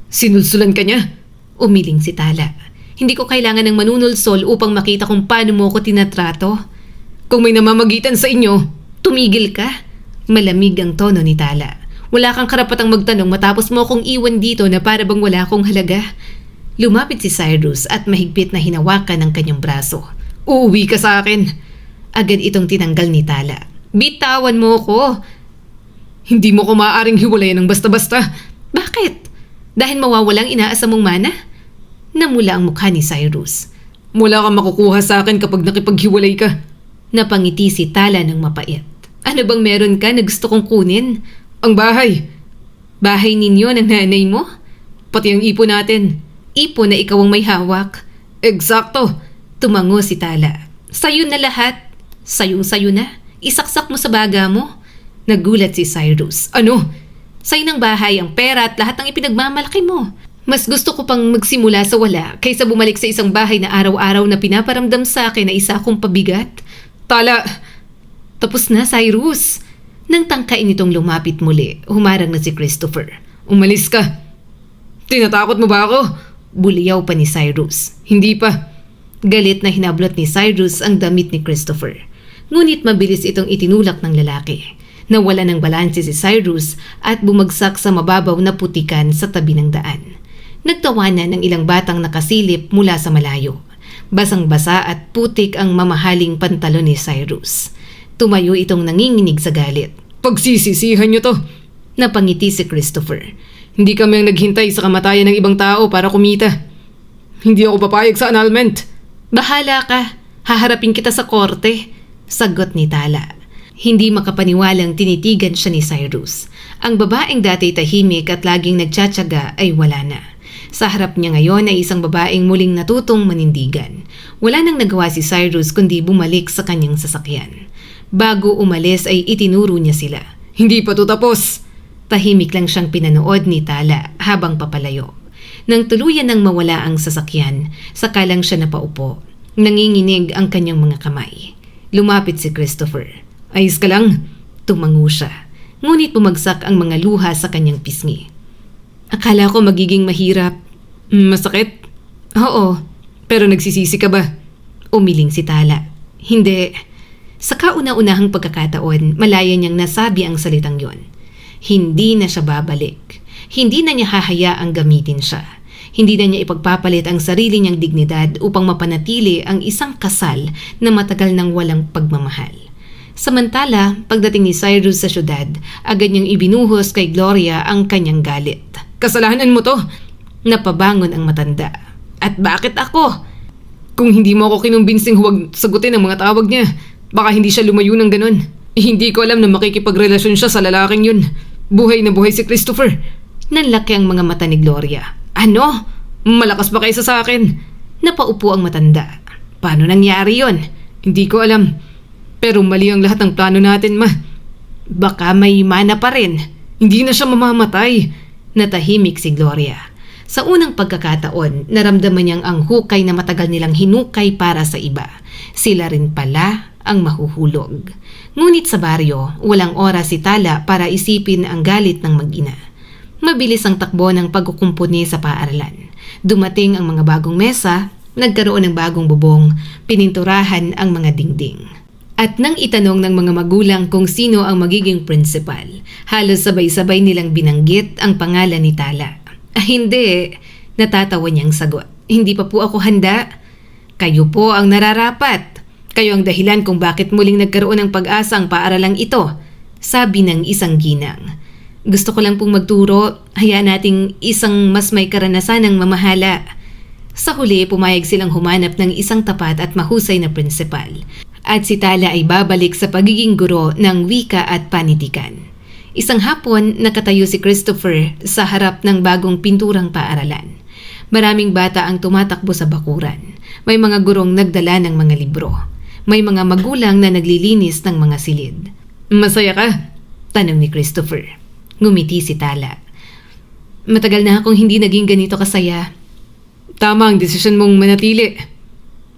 Sinulsulan ka niya? Umiling si Tala. Hindi ko kailangan ng manunulsol upang makita kung paano mo ako tinatrato. Kung may namamagitan sa inyo, tumigil ka. Malamig ang tono ni Tala. Wala kang karapatang magtanong matapos mo akong iwan dito na para bang wala akong halaga. Lumapit si Cyrus at mahigpit na hinawakan ang kanyang braso. uuwi ka sa akin. Agad itong tinanggal ni Tala. Bitawan mo ko. Hindi mo ko maaaring hiwalayan ng basta-basta. Bakit? Dahil mawawalang inaasa mong mana? Namula ang mukha ni Cyrus. Wala kang makukuha sa akin kapag nakipaghiwalay ka. Napangiti si Tala ng mapait. Ano bang meron ka na gusto kong kunin? Ang bahay. Bahay ninyo ng nanay mo? Pati ang ipon natin. Ipon na ikaw ang may hawak. Eksakto. Tumango si Tala. Sayo na lahat. Sayong-sayo na. Isaksak mo sa baga mo. Nagulat si Cyrus. Ano? Sa'yo ng bahay ang pera at lahat ng ipinagmamalaki mo. Mas gusto ko pang magsimula sa wala kaysa bumalik sa isang bahay na araw-araw na pinaparamdam sa akin na isa akong pabigat. Tala! Tapos na, Cyrus. Nang tangkain itong lumapit muli, humarang na si Christopher. Umalis ka. Tinatakot mo ba ako? Buliyaw pa ni Cyrus. Hindi pa. Galit na hinablot ni Cyrus ang damit ni Christopher. Ngunit mabilis itong itinulak ng lalaki. Nawala ng balanse si Cyrus at bumagsak sa mababaw na putikan sa tabi ng daan. Nagtawanan ng ilang batang nakasilip mula sa malayo. Basang-basa at putik ang mamahaling pantalon ni Cyrus. Tumayo itong nanginginig sa galit. Pagsisisihan niyo to. Napangiti si Christopher. Hindi kami ang naghintay sa kamatayan ng ibang tao para kumita. Hindi ako papayag sa annulment. Bahala ka. Haharapin kita sa korte. Sagot ni Tala. Hindi makapaniwalang tinitigan siya ni Cyrus. Ang babaeng dati tahimik at laging nagtsatsaga ay wala na. Sa harap niya ngayon ay isang babaeng muling natutong manindigan. Wala nang nagawa si Cyrus kundi bumalik sa kanyang sasakyan. Bago umalis ay itinuro niya sila. Hindi pa to tapos. Tahimik lang siyang pinanood ni Tala habang papalayo. Nang tuluyan nang mawala ang sasakyan, saka lang siya napaupo. Nanginginig ang kanyang mga kamay. Lumapit si Christopher. Ayos ka lang? Tumango siya. Ngunit bumagsak ang mga luha sa kanyang pisngi. Akala ko magiging mahirap. Masakit? Oo. Pero nagsisisi ka ba? Umiling si Tala. Hindi. Sa kauna-unahang pagkakataon, malaya niyang nasabi ang salitang yon. Hindi na siya babalik. Hindi na niya hahayaang gamitin siya. Hindi na niya ipagpapalit ang sarili niyang dignidad upang mapanatili ang isang kasal na matagal nang walang pagmamahal. Samantala, pagdating ni Cyrus sa syudad, agad niyang ibinuhos kay Gloria ang kanyang galit. Kasalanan mo to. Napabangon ang matanda. At bakit ako? Kung hindi mo ako kinumbinsing huwag sagutin ang mga tawag niya, baka hindi siya lumayo ng ganun. Hindi ko alam na makikipagrelasyon siya sa lalaking yun. Buhay na buhay si Christopher. Nanlaki ang mga mata ni Gloria. Ano? Malakas pa kaysa sa akin. Napaupo ang matanda. Paano nangyari yon? Hindi ko alam. Pero mali ang lahat ng plano natin, ma. Baka may mana pa rin. Hindi na siya mamamatay. Natahimik si Gloria. Sa unang pagkakataon, naramdaman niyang ang hukay na matagal nilang hinukay para sa iba. Sila rin pala ang mahuhulog. Ngunit sa baryo, walang oras si Tala para isipin ang galit ng mag-ina. Mabilis ang takbo ng pagkukumpuni sa paaralan. Dumating ang mga bagong mesa Nagkaroon ng bagong bubong, pininturahan ang mga dingding. At nang itanong ng mga magulang kung sino ang magiging principal, halos sabay-sabay nilang binanggit ang pangalan ni Tala. Hindi, natatawa niyang sagot. Hindi pa po ako handa. Kayo po ang nararapat. Kayo ang dahilan kung bakit muling nagkaroon ng pag-asa ang paaralang ito, sabi ng isang ginang. Gusto ko lang pong magturo, hayaan nating isang mas may karanasan ng mamahala. Sa huli, pumayag silang humanap ng isang tapat at mahusay na principal. At si Tala ay babalik sa pagiging guro ng wika at panitikan. Isang hapon, nakatayo si Christopher sa harap ng bagong pinturang paaralan. Maraming bata ang tumatakbo sa bakuran. May mga gurong nagdala ng mga libro. May mga magulang na naglilinis ng mga silid. Masaya ka? Tanong ni Christopher. Ngumiti si Tala. Matagal na akong hindi naging ganito kasaya. Tama ang desisyon mong manatili.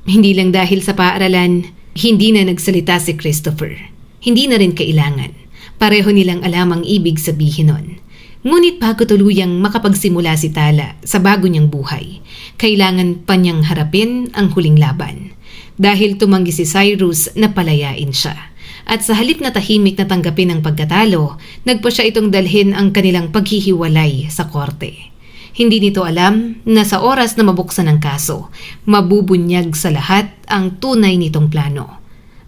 Hindi lang dahil sa paaralan, hindi na nagsalita si Christopher. Hindi na rin kailangan. Pareho nilang alam ang ibig sabihin nun. Ngunit bago tuluyang makapagsimula si Tala sa bago niyang buhay, kailangan pa niyang harapin ang huling laban. Dahil tumanggi si Cyrus na palayain siya. At sa halip na tahimik na tanggapin ang pagkatalo, nagpa siya itong dalhin ang kanilang paghihiwalay sa korte. Hindi nito alam na sa oras na mabuksan ang kaso, mabubunyag sa lahat ang tunay nitong plano.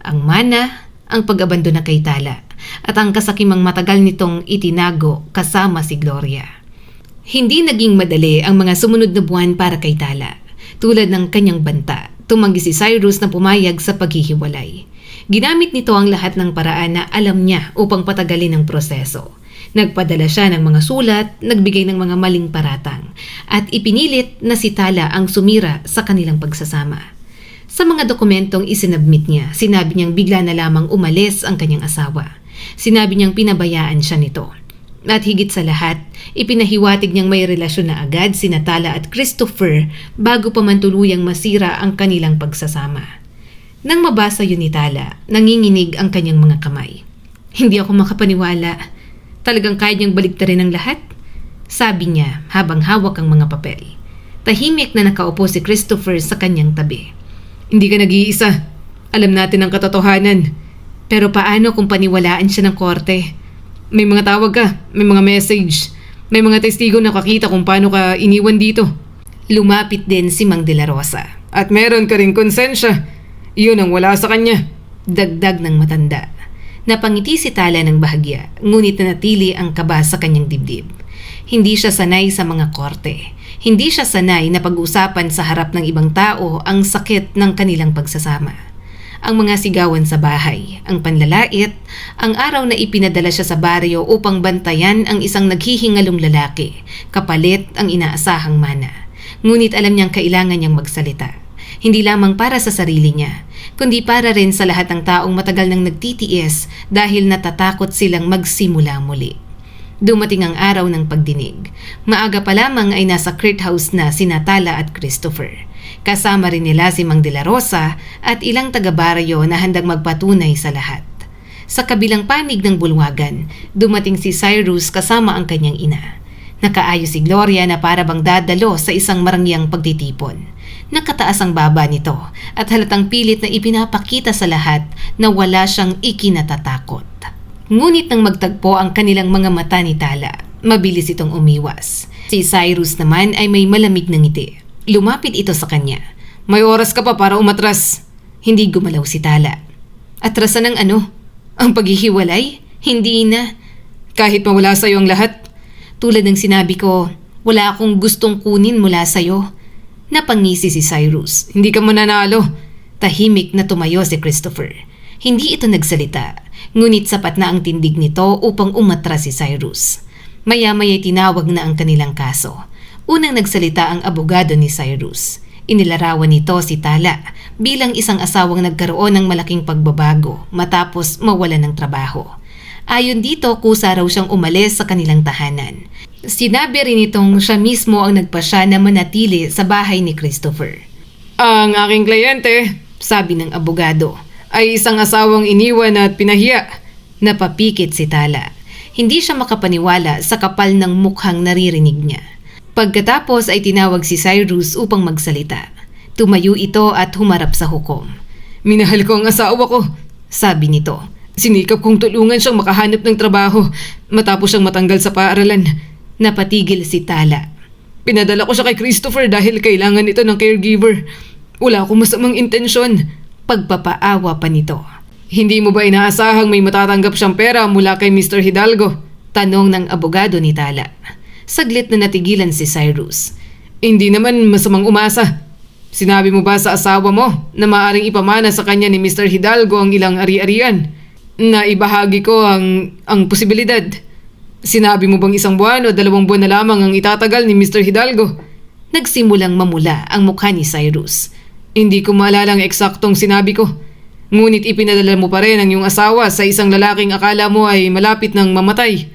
Ang mana, ang pag-abandona kay Tala, at ang kasakimang matagal nitong itinago kasama si Gloria. Hindi naging madali ang mga sumunod na buwan para kay Tala. Tulad ng kanyang banta, tumanggi si Cyrus na pumayag sa paghihiwalay. Ginamit nito ang lahat ng paraan na alam niya upang patagalin ang proseso. Nagpadala siya ng mga sulat, nagbigay ng mga maling paratang, at ipinilit na si Tala ang sumira sa kanilang pagsasama. Sa mga dokumentong isinabmit niya, sinabi niyang bigla na lamang umalis ang kanyang asawa. Sinabi niyang pinabayaan siya nito. At higit sa lahat, ipinahiwatig niyang may relasyon na agad sina Tala at Christopher bago pa man tuluyang masira ang kanilang pagsasama. Nang mabasa yun ni Tala, nanginginig ang kanyang mga kamay. Hindi ako makapaniwala. Talagang kaya niyang baliktarin ang lahat? Sabi niya habang hawak ang mga papel. Tahimik na nakaupo si Christopher sa kanyang tabi. Hindi ka nag-iisa. Alam natin ang katotohanan. Pero paano kung paniwalaan siya ng korte? May mga tawag ka, may mga message, may mga testigo na kakita kung paano ka iniwan dito. Lumapit din si Mang De La Rosa. At meron ka rin konsensya. Iyon ang wala sa kanya. Dagdag ng matanda. Napangiti si Tala ng bahagya, ngunit nanatili ang kaba sa kanyang dibdib. Hindi siya sanay sa mga korte. Hindi siya sanay na pag-usapan sa harap ng ibang tao ang sakit ng kanilang pagsasama. Ang mga sigawan sa bahay, ang panlalait, ang araw na ipinadala siya sa baryo upang bantayan ang isang naghihingalong lalaki, kapalit ang inaasahang mana. Ngunit alam niyang kailangan niyang magsalita. Hindi lamang para sa sarili niya, kundi para rin sa lahat ng taong matagal nang nagtitiis dahil natatakot silang magsimula muli. Dumating ang araw ng pagdinig. Maaga pa lamang ay nasa court house na sina Tala at Christopher. Kasama rin nila si Mang De La Rosa at ilang taga-baryo na handang magpatunay sa lahat. Sa kabilang panig ng bulwagan, dumating si Cyrus kasama ang kanyang ina. Nakaayos si Gloria na para bang dadalo sa isang marangyang pagtitipon. Nakataas ang baba nito at halatang pilit na ipinapakita sa lahat na wala siyang ikinatatakot. Ngunit nang magtagpo ang kanilang mga mata ni Tala, mabilis itong umiwas. Si Cyrus naman ay may malamig na ngiti. Lumapit ito sa kanya. May oras ka pa para umatras. Hindi gumalaw si Tala. Atrasan ng ano? Ang paghihiwalay? Hindi na. Kahit mawala sa'yo ang lahat. Tulad ng sinabi ko, wala akong gustong kunin mula sa'yo. Napangisi si Cyrus. Hindi ka mananalo. Tahimik na tumayo si Christopher. Hindi ito nagsalita, ngunit sapat na ang tindig nito upang umatras si Cyrus. Maya-maya'y tinawag na ang kanilang kaso. Unang nagsalita ang abogado ni Cyrus. Inilarawan nito si Tala bilang isang asawang nagkaroon ng malaking pagbabago matapos mawalan ng trabaho. Ayon dito, kusa raw siyang umalis sa kanilang tahanan. Sinabi rin itong siya mismo ang nagpasya na manatili sa bahay ni Christopher. Ang aking kliyente, sabi ng abogado, ay isang asawang iniwan at pinahiya. Napapikit si Tala. Hindi siya makapaniwala sa kapal ng mukhang naririnig niya. Pagkatapos ay tinawag si Cyrus upang magsalita. Tumayo ito at humarap sa hukom. Minahal ko ang asawa ko. Sabi nito. Sinikap kong tulungan siyang makahanap ng trabaho matapos siyang matanggal sa paaralan. Napatigil si Tala. Pinadala ko siya kay Christopher dahil kailangan ito ng caregiver. Wala akong masamang intensyon. Pagpapaawa pa nito. Hindi mo ba inaasahang may matatanggap siyang pera mula kay Mr. Hidalgo? Tanong ng abogado ni Tala. Saglit na natigilan si Cyrus. Hindi naman masamang umasa. Sinabi mo ba sa asawa mo na maaring ipamana sa kanya ni Mr. Hidalgo ang ilang ari-arian? Na ibahagi ko ang posibilidad. Sinabi mo bang 1 buwan o 2 buwan na lamang ang itatagal ni Mr. Hidalgo? Nagsimulang mamula ang mukha ni Cyrus. Hindi ko maalala ang eksaktong sinabi ko. Ngunit ipinadala mo pa rin ang iyong asawa sa isang lalaking akala mo ay malapit ng mamatay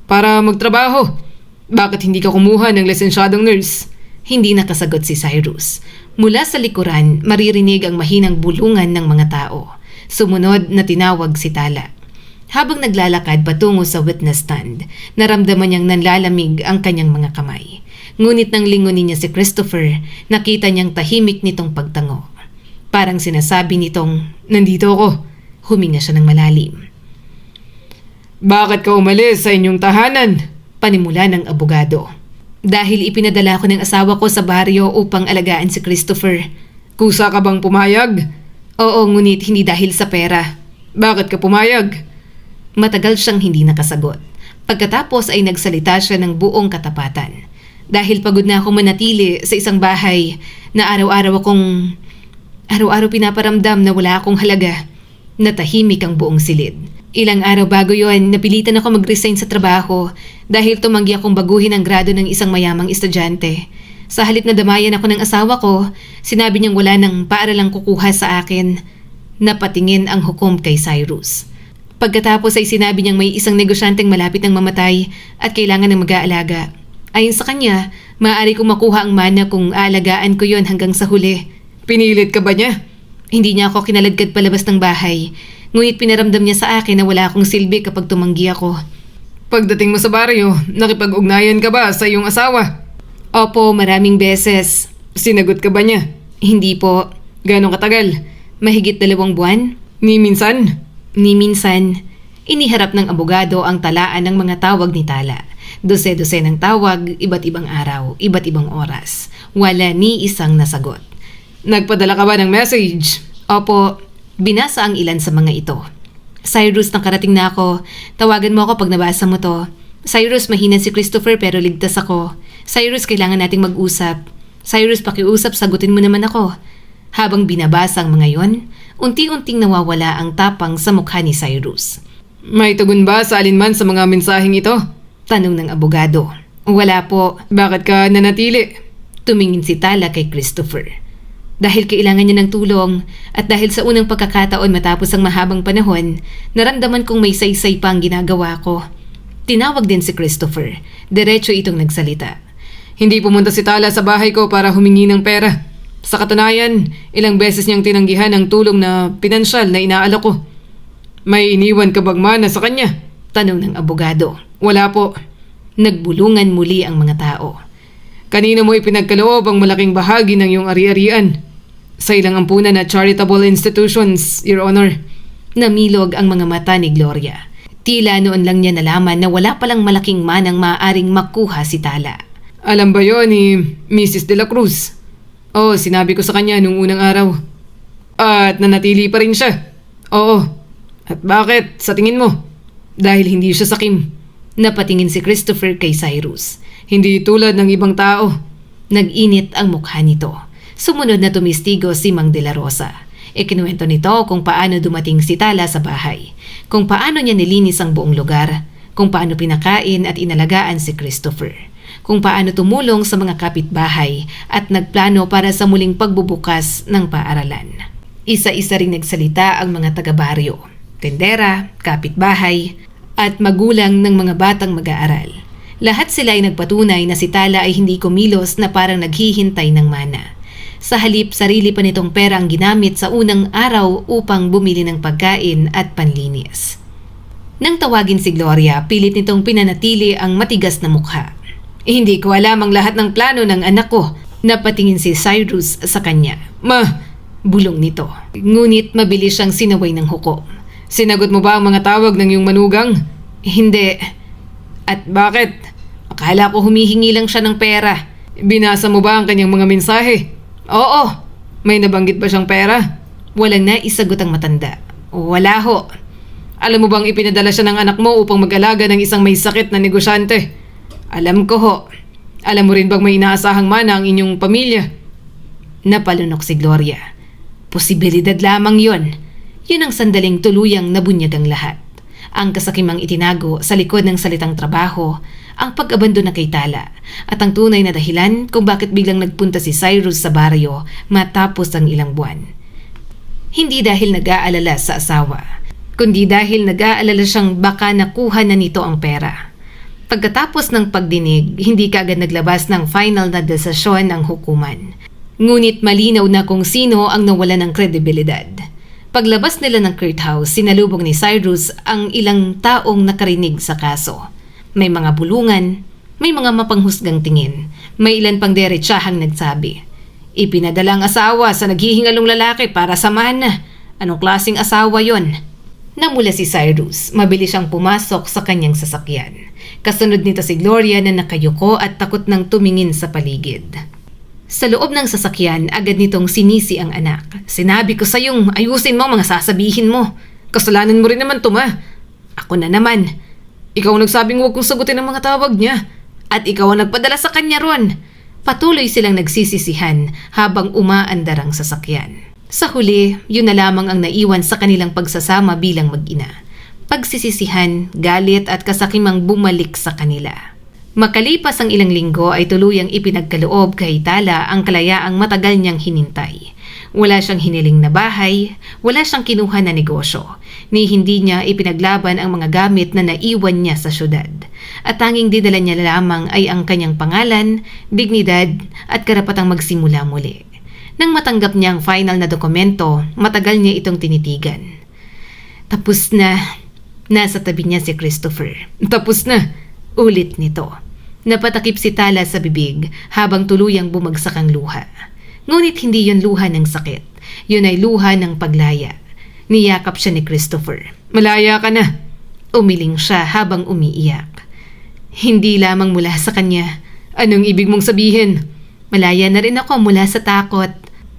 para magtrabaho. Bakit hindi ka kumuha ng lisensyadong nurse? Hindi nakasagot si Cyrus. Mula sa likuran, maririnig ang mahinang bulungan ng mga tao. Sumunod na tinawag si Tala. Habang naglalakad patungo sa witness stand, naramdaman niyang nanlalamig ang kanyang mga kamay. Ngunit nang lingunin niya si Christopher, nakita niyang tahimik nitong pagtango. Parang sinasabi nitong, "Nandito ako." Huminga siya ng malalim. Bakit ka umalis sa inyong tahanan? Panimula ng abogado. Dahil ipinadala ko ng asawa ko sa baryo upang alagaan si Christopher. Kusa ka bang pumayag? Oo, ngunit hindi dahil sa pera. Bakit ka pumayag? Matagal siyang hindi nakasagot. Pagkatapos ay nagsalita siya ng buong katapatan. Dahil pagod na akong manatili sa isang bahay na araw-araw pinaparamdam na wala akong halaga. Natahimik ang buong silid. Ilang araw bago yon, napilitan ako mag-resign sa trabaho dahil tumanggi akong baguhin ang grado ng isang mayamang estudyante. Sa halip na damayan ako ng asawa ko, sinabi niyang wala nang paaralang kukuha sa akin. Napatingin ang hukom kay Cyrus. Pagkatapos ay sinabi niyang may isang negosyanteng malapit ng mamatay at kailangan ng mag-aalaga. Ayon sa kanya, maaari kong makuha ang mana kung aalagaan ko yon hanggang sa huli. Pinilit ka ba niya? Hindi niya ako kinaladkad palabas ng bahay. Ngunit pinaramdam niya sa akin na wala akong silbi kapag tumanggi ako. Pagdating mo sa baryo, nakipag-ugnayan ka ba sa iyong asawa? Opo, maraming beses. Sinagot ka ba niya? Hindi po. Gano'ng katagal? Mahigit 2 buwan? Ni minsan? Ni minsan. Iniharap ng abogado ang talaan ng mga tawag ni Tala. Dose-dose ng tawag, iba't ibang araw, iba't ibang oras. Wala ni isang nasagot. Nagpadala ka ba ng message? Opo, binasa ang ilan sa mga ito. Cyrus, nakarating na ako. Tawagan mo ako pag nabasa mo to. Cyrus, mahina si Christopher pero ligtas ako. Cyrus, kailangan nating mag-usap. Cyrus, pakiusap, sagutin mo naman ako. Habang binabasa ang mga yon, unti-unting nawawala ang tapang sa mukha ni Cyrus. May tugon ba sa alinman sa mga mensaheng ito? Tanong ng abogado. Wala po. Bakit ka nanatili? Tumingin si Tala kay Christopher. Dahil kailangan niya ng tulong at dahil sa unang pagkakataon matapos ang mahabang panahon, naramdaman kong may saysay pa ang ginagawa ko. Tinawag din si Christopher. Diretso itong nagsalita. Hindi pumunta si Tala sa bahay ko para humingi ng pera. Sa katunayan, ilang beses niyang tinanggihan ang tulong na pinansyal na inaalok ko. May iniwan ka bang mana sa kanya? Tanong ng abogado. Wala po. Nagbulungan muli ang mga tao. Kanino mo ipinagkaloob ang malaking bahagi ng iyong ari-arian? Sa ilang ampunan at charitable institutions, Your Honor. Namilog ang mga mata ni Gloria. Tila noon lang niya nalaman na wala palang malaking manang maaaring makuha si Tala. Alam ba yon ni Mrs. De La Cruz? Oo, sinabi ko sa kanya nung unang araw. At nanatili pa rin siya. Oo. At bakit, sa tingin mo? Dahil hindi siya sakim. Napatingin si Christopher kay Cyrus. Hindi tulad ng ibang tao. Nag-init ang mukha nito. Sumunod na tumistigo si Mang De La Rosa. Ikinuwento nito kung paano dumating si Tala sa bahay, kung paano niya nilinis ang buong lugar, kung paano pinakain at inalagaan si Christopher, kung paano tumulong sa mga kapitbahay at nagplano para sa muling pagbubukas ng paaralan. Isa-isa ring nagsalita ang mga taga-baryo, tendera, kapitbahay, at magulang ng mga batang mag-aaral. Lahat sila ay nagpatunay na si Tala ay hindi kumilos na parang naghihintay ng mana. Sa halip, sarili pa nitong pera ang ginamit sa unang araw upang bumili ng pagkain at panlinis. Nang tawagin si Gloria, pilit nitong pinanatili ang matigas na mukha. Hindi ko alam ang lahat ng plano ng anak ko. Napatingin si Cyrus sa kanya. Ma, Bulong nito. Ngunit mabilis siyang sinaway ng hukom. sinagot mo ba ang mga tawag ng iyong manugang? Hindi. At bakit? Akala ko humihingi lang siya ng pera. Binasa mo ba ang kanyang mga mensahe? Oo. May nabanggit ba siyang pera? Walang naisagot ang matanda. Wala ho. Alam mo bang ipinadala siya ng anak mo upang mag-alaga ng isang may sakit na negosyante? Alam ko ho. Alam mo rin bang may inaasahang mana ang inyong pamilya? Napalunok si Gloria. Posibilidad lamang yon. Yun ang sandaling tuluyang nabunyag ang lahat. Ang kasakimang itinago sa likod ng salitang trabaho, ang pag-abandon na kay Tala, at ang tunay na dahilan kung bakit biglang nagpunta si Cyrus sa baryo matapos ang ilang buwan. Hindi dahil nag-aalala sa asawa, kundi dahil nag-aalala siyang baka nakuha na nito ang pera. Pagkatapos ng pagdinig, hindi kaagad naglabas ng final na desisyon ang hukuman. Ngunit malinaw na kung sino ang nawala ng kredibilidad. Paglabas nila ng courthouse, sinalubong ni Cyrus ang ilang taong nakarinig sa kaso. May mga bulungan, may mga mapanghusgang tingin, may ilan pang derechahang nagsabi. Ipinadala ang asawa sa naghihingalong lalaki para samahan na. Anong klaseng asawa yon? Namula si Cyrus, mabilis siyang pumasok sa kanyang sasakyan. Kasunod nito si Gloria na nakayuko at takot nang tumingin sa paligid. Sa loob ng sasakyan, agad nitong sinisi ang anak. Sinabi ko sa'yong ayusin mo ang mga sasabihin mo. Kasalanan mo rin naman to, ma. Ako na naman. Ikaw ang nagsabing huwag kong sagutin ang mga tawag niya. At ikaw ang nagpadala sa kanya ron. Patuloy silang nagsisisihan habang umaandar ang sasakyan. Sa huli, yun na lamang ang naiwan sa kanilang pagsasama bilang mag-ina. Pagsisisihan, galit at kasakimang bumalik sa kanila. Makalipas ang ilang linggo ay tuluyang ipinagkaloob kay Tala ang kalayaang matagal niyang hinintay. Wala siyang hiniling na bahay, wala siyang kinuha na negosyo, ni hindi niya ipinaglaban ang mga gamit na naiwan niya sa syudad. At tanging dinala niya lamang ay ang kanyang pangalan, dignidad at karapatang magsimula muli. Nang matanggap niya ang final na dokumento, matagal niya itong tinitigan. Tapos na. Nasa tabi niya si Christopher. Tapos na. Ulit nito. Napatakip si Tala sa bibig habang tuluyang bumagsak ang luha. Ngunit hindi yun luha ng sakit. Yun ay luha ng paglaya. Niyakap siya ni Christopher. Malaya ka na. Umiling siya habang umiiyak. Hindi lamang mula sa kanya. Anong ibig mong sabihin? Malaya na rin ako mula sa takot.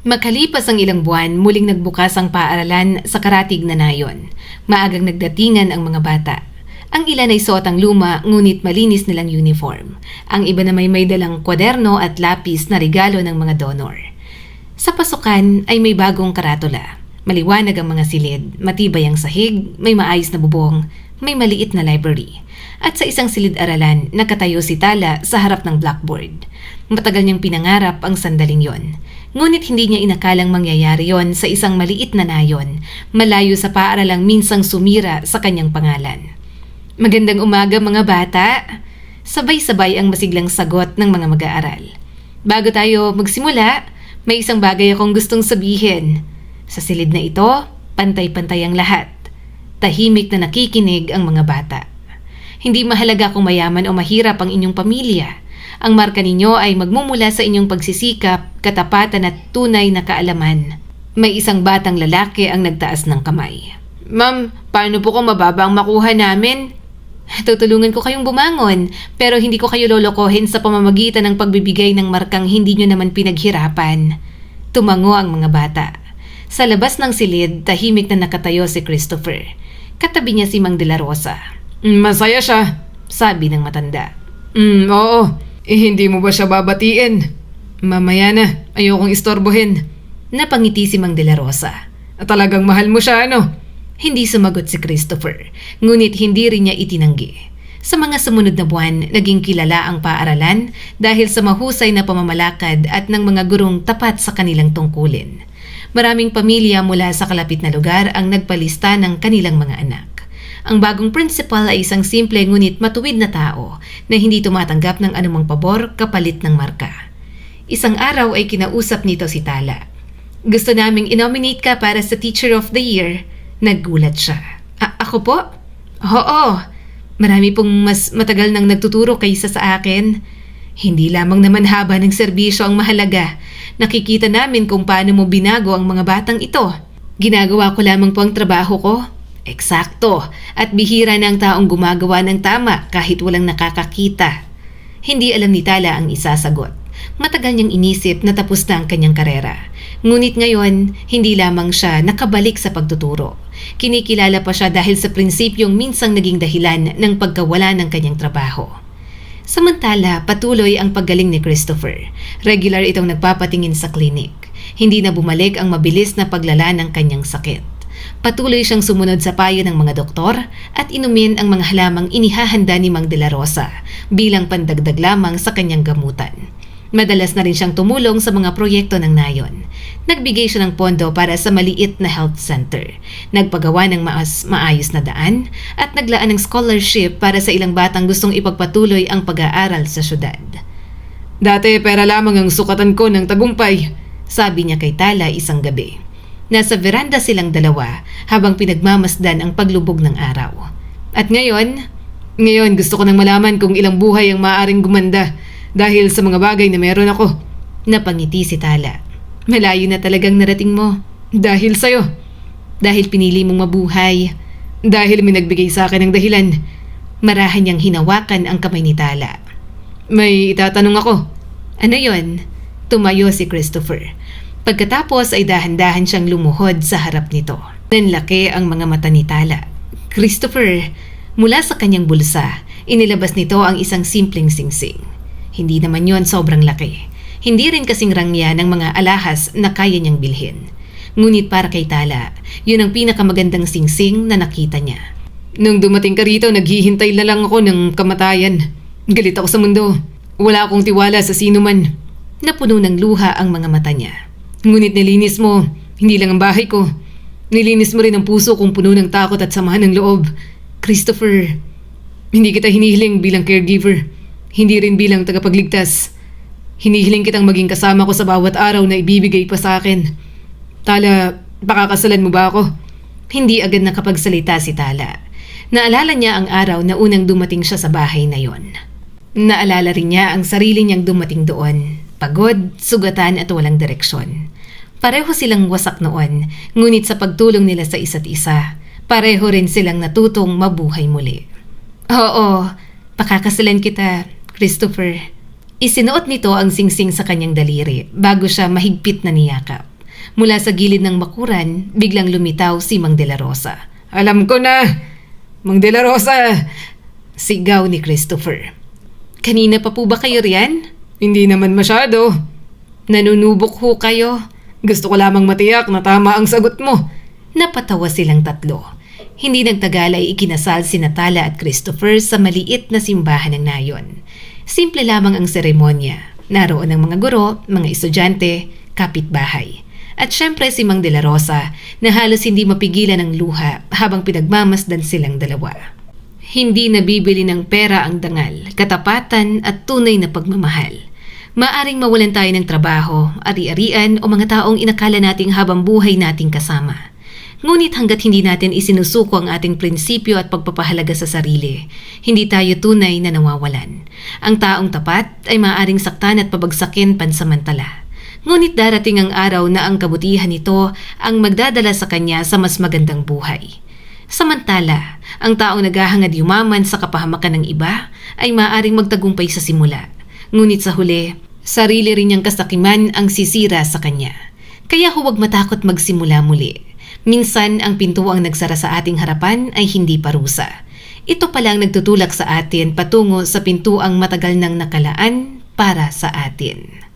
Makalipas ang ilang buwan, muling nagbukas ang paaralan sa Karatig na Nayon. Maagang nagdatingan ang mga bata. Ang ilan ay suot ang luma ngunit malinis nilang uniform. Ang iba na may dalang kwaderno at lapis na regalo ng mga donor. Sa pasukan ay may bagong karatula. Maliwanag ang mga silid, matibay ang sahig, may maayos na bubong, may maliit na library. At sa isang silid-aralan, nakatayo si Tala sa harap ng blackboard. Matagal niyang pinangarap ang sandaling yon. Ngunit hindi niya inakalang mangyayari yon sa isang maliit na nayon, malayo sa paaralang minsang sumira sa kanyang pangalan. Magandang umaga mga bata. Sabay-sabay ang masiglang sagot ng mga mag-aaral. Bago tayo magsimula, may isang bagay akong gustong sabihin. Sa silid na ito, pantay-pantay ang lahat. Tahimik na nakikinig ang mga bata. Hindi mahalaga kung mayaman o mahirap ang inyong pamilya. Ang marka ninyo ay magmumula sa inyong pagsisikap, katapatan at tunay na kaalaman. May isang batang lalaki ang nagtaas ng kamay. Ma'am, paano po kung mababa ang makuha namin? Tutulungan ko kayong bumangon, pero hindi ko kayo lolokohin sa pamamagitan ng pagbibigay ng markang hindi nyo naman pinaghirapan. Tumango ang mga bata. Sa labas ng silid, tahimik na nakatayo si Christopher. Katabi niya si Mang De La Rosa. Masaya siya, sabi ng matanda. Oo. Hindi mo ba siya babatiin? Mamaya na, ayokong istorbohin. Napangiti si Mang De La Rosa. Talagang mahal mo siya, ano? Hindi sumagot si Christopher, ngunit hindi rin niya itinanggi. Sa mga sumunod na buwan, naging kilala ang paaralan dahil sa mahusay na pamamalakad at ng mga gurong tapat sa kanilang tungkulin. Maraming pamilya mula sa kalapit na lugar ang nagpalista ng kanilang mga anak. Ang bagong principal ay isang simple ngunit matuwid na tao na hindi tumatanggap ng anumang pabor kapalit ng marka. Isang araw ay kinausap nito si Tala. Gusto naming inominate ka para sa Teacher of the Year. Naggulat siya. Ako po? Oo. Marami pong mas matagal nang nagtuturo kaysa sa akin. Hindi lamang naman haba ng serbisyo ang mahalaga. Nakikita namin kung paano mo binago ang mga batang ito. Ginagawa ko lamang po ang trabaho ko. Eksakto, at bihira na ang taong gumagawa ng tama kahit walang nakakakita. Hindi alam ni Tala ang isasagot. Matagal niyang inisip na tapos na ang kanyang karera. Ngunit ngayon, hindi lamang siya nakabalik sa pagtuturo. Kinikilala pa siya dahil sa prinsipyong minsang naging dahilan ng pagkawala ng kanyang trabaho. Samantala, patuloy ang paggaling ni Christopher. Regular itong nagpapatingin sa klinik. Hindi na bumalik ang mabilis na paglala ng kanyang sakit. Patuloy siyang sumunod sa payo ng mga doktor at inumin ang mga halamang inihahanda ni Mang De La Rosa bilang pandagdag lamang sa kanyang gamutan. Madalas na rin siyang tumulong sa mga proyekto ng nayon. Nagbigay siya ng pondo para sa maliit na health center. Nagpagawa ng maayos na daan at naglaan ng scholarship para sa ilang batang gustong ipagpatuloy ang pag-aaral sa syudad. Dati pera lamang ang sukatan ko ng tagumpay, sabi niya kay Tala isang gabi. Nasa veranda silang dalawa habang pinagmamasdan ang paglubog ng araw. At ngayon gusto ko nang malaman kung ilang buhay ang maaaring gumanda dahil sa mga bagay na meron ako. Napangiti si Tala. Malayo na talagang narating mo. Dahil sa'yo. Dahil pinili mong mabuhay. Dahil may nagbigay sa akin ng dahilan. Marahan niyang hinawakan ang kamay ni Tala. May itatanong ako. Ano yon? Tumayo si Christopher. Pagkatapos ay dahan-dahan siyang lumuhod sa harap nito. Nanlaki ang mga mata ni Tala. Christopher, mula sa kanyang bulsa, inilabas nito ang isang simpleng singsing. Hindi naman yon sobrang laki. Hindi rin kasing rangya ng mga alahas na kaya niyang bilhin. Ngunit para kay Tala, yun ang pinakamagandang singsing na nakita niya. Nung dumating ka rito, naghihintay na lang ako ng kamatayan. Galit ako sa mundo. Wala akong tiwala sa sino man. Napuno ng luha ang mga mata niya. Ngunit nilinis mo, hindi lang ang bahay ko. Nilinis mo rin ang puso kong puno ng takot at samahan ng loob. Christopher, hindi kita hinihiling bilang caregiver. Hindi rin bilang tagapagligtas. Hinihiling kitang maging kasama ko sa bawat araw na ibibigay pa sa akin. Tala, pakakasalan mo ba ako? Hindi agad nakapagsalita si Tala. Naalala niya ang araw na unang dumating siya sa bahay na yon. Naalala rin niya ang sarili niyang dumating doon. Pagod, sugatan at walang direksyon. Pareho silang wasak noon, ngunit sa pagtulong nila sa isa't isa, pareho rin silang natutong mabuhay muli. Oo, pakakasalan kita, Christopher. Isinuot nito ang singsing sa kanyang daliri bago siya mahigpit na niyakap. Mula sa gilid ng bakuran, biglang lumitaw si Mang De La Rosa. Alam ko na! Mang De La Rosa! Sigaw ni Christopher. Kanina pa po ba kayo riyan? Hindi naman masyado. Nanunubok ho kayo. Gusto ko lamang matiyak na tama ang sagot mo. Napatawa silang tatlo. Hindi nagtagal ay ikinasal si Tala at Christopher sa maliit na simbahan ng nayon. Simple lamang ang seremonya. Naroon ang mga guro, mga estudyante, kapitbahay. At syempre si Mang De La Rosa na halos hindi mapigilan ng luha habang pinagmamasdan silang dalawa. Hindi nabibili ng pera ang dangal, katapatan at tunay na pagmamahal. Maaring mawalan tayo ng trabaho, ari-arian o mga taong inakala nating habang buhay nating kasama. Ngunit hanggat hindi natin isinusuko ang ating prinsipyo at pagpapahalaga sa sarili, hindi tayo tunay na nawawalan. Ang taong tapat ay maaaring saktan at pabagsakin pansamantala. Ngunit darating ang araw na ang kabutihan nito ang magdadala sa kanya sa mas magandang buhay. Samantala, ang taong naghahangad yumaman sa kapahamakan ng iba ay maaaring magtagumpay sa simula. Ngunit sa huli, sarili rin niyang kasakiman ang sisira sa kanya. Kaya huwag matakot magsimula muli. Minsan ang pintuang nagsara sa ating harapan ay hindi parusa. Ito palang nagtutulak sa atin patungo sa pintuang matagal nang nakalaan para sa atin.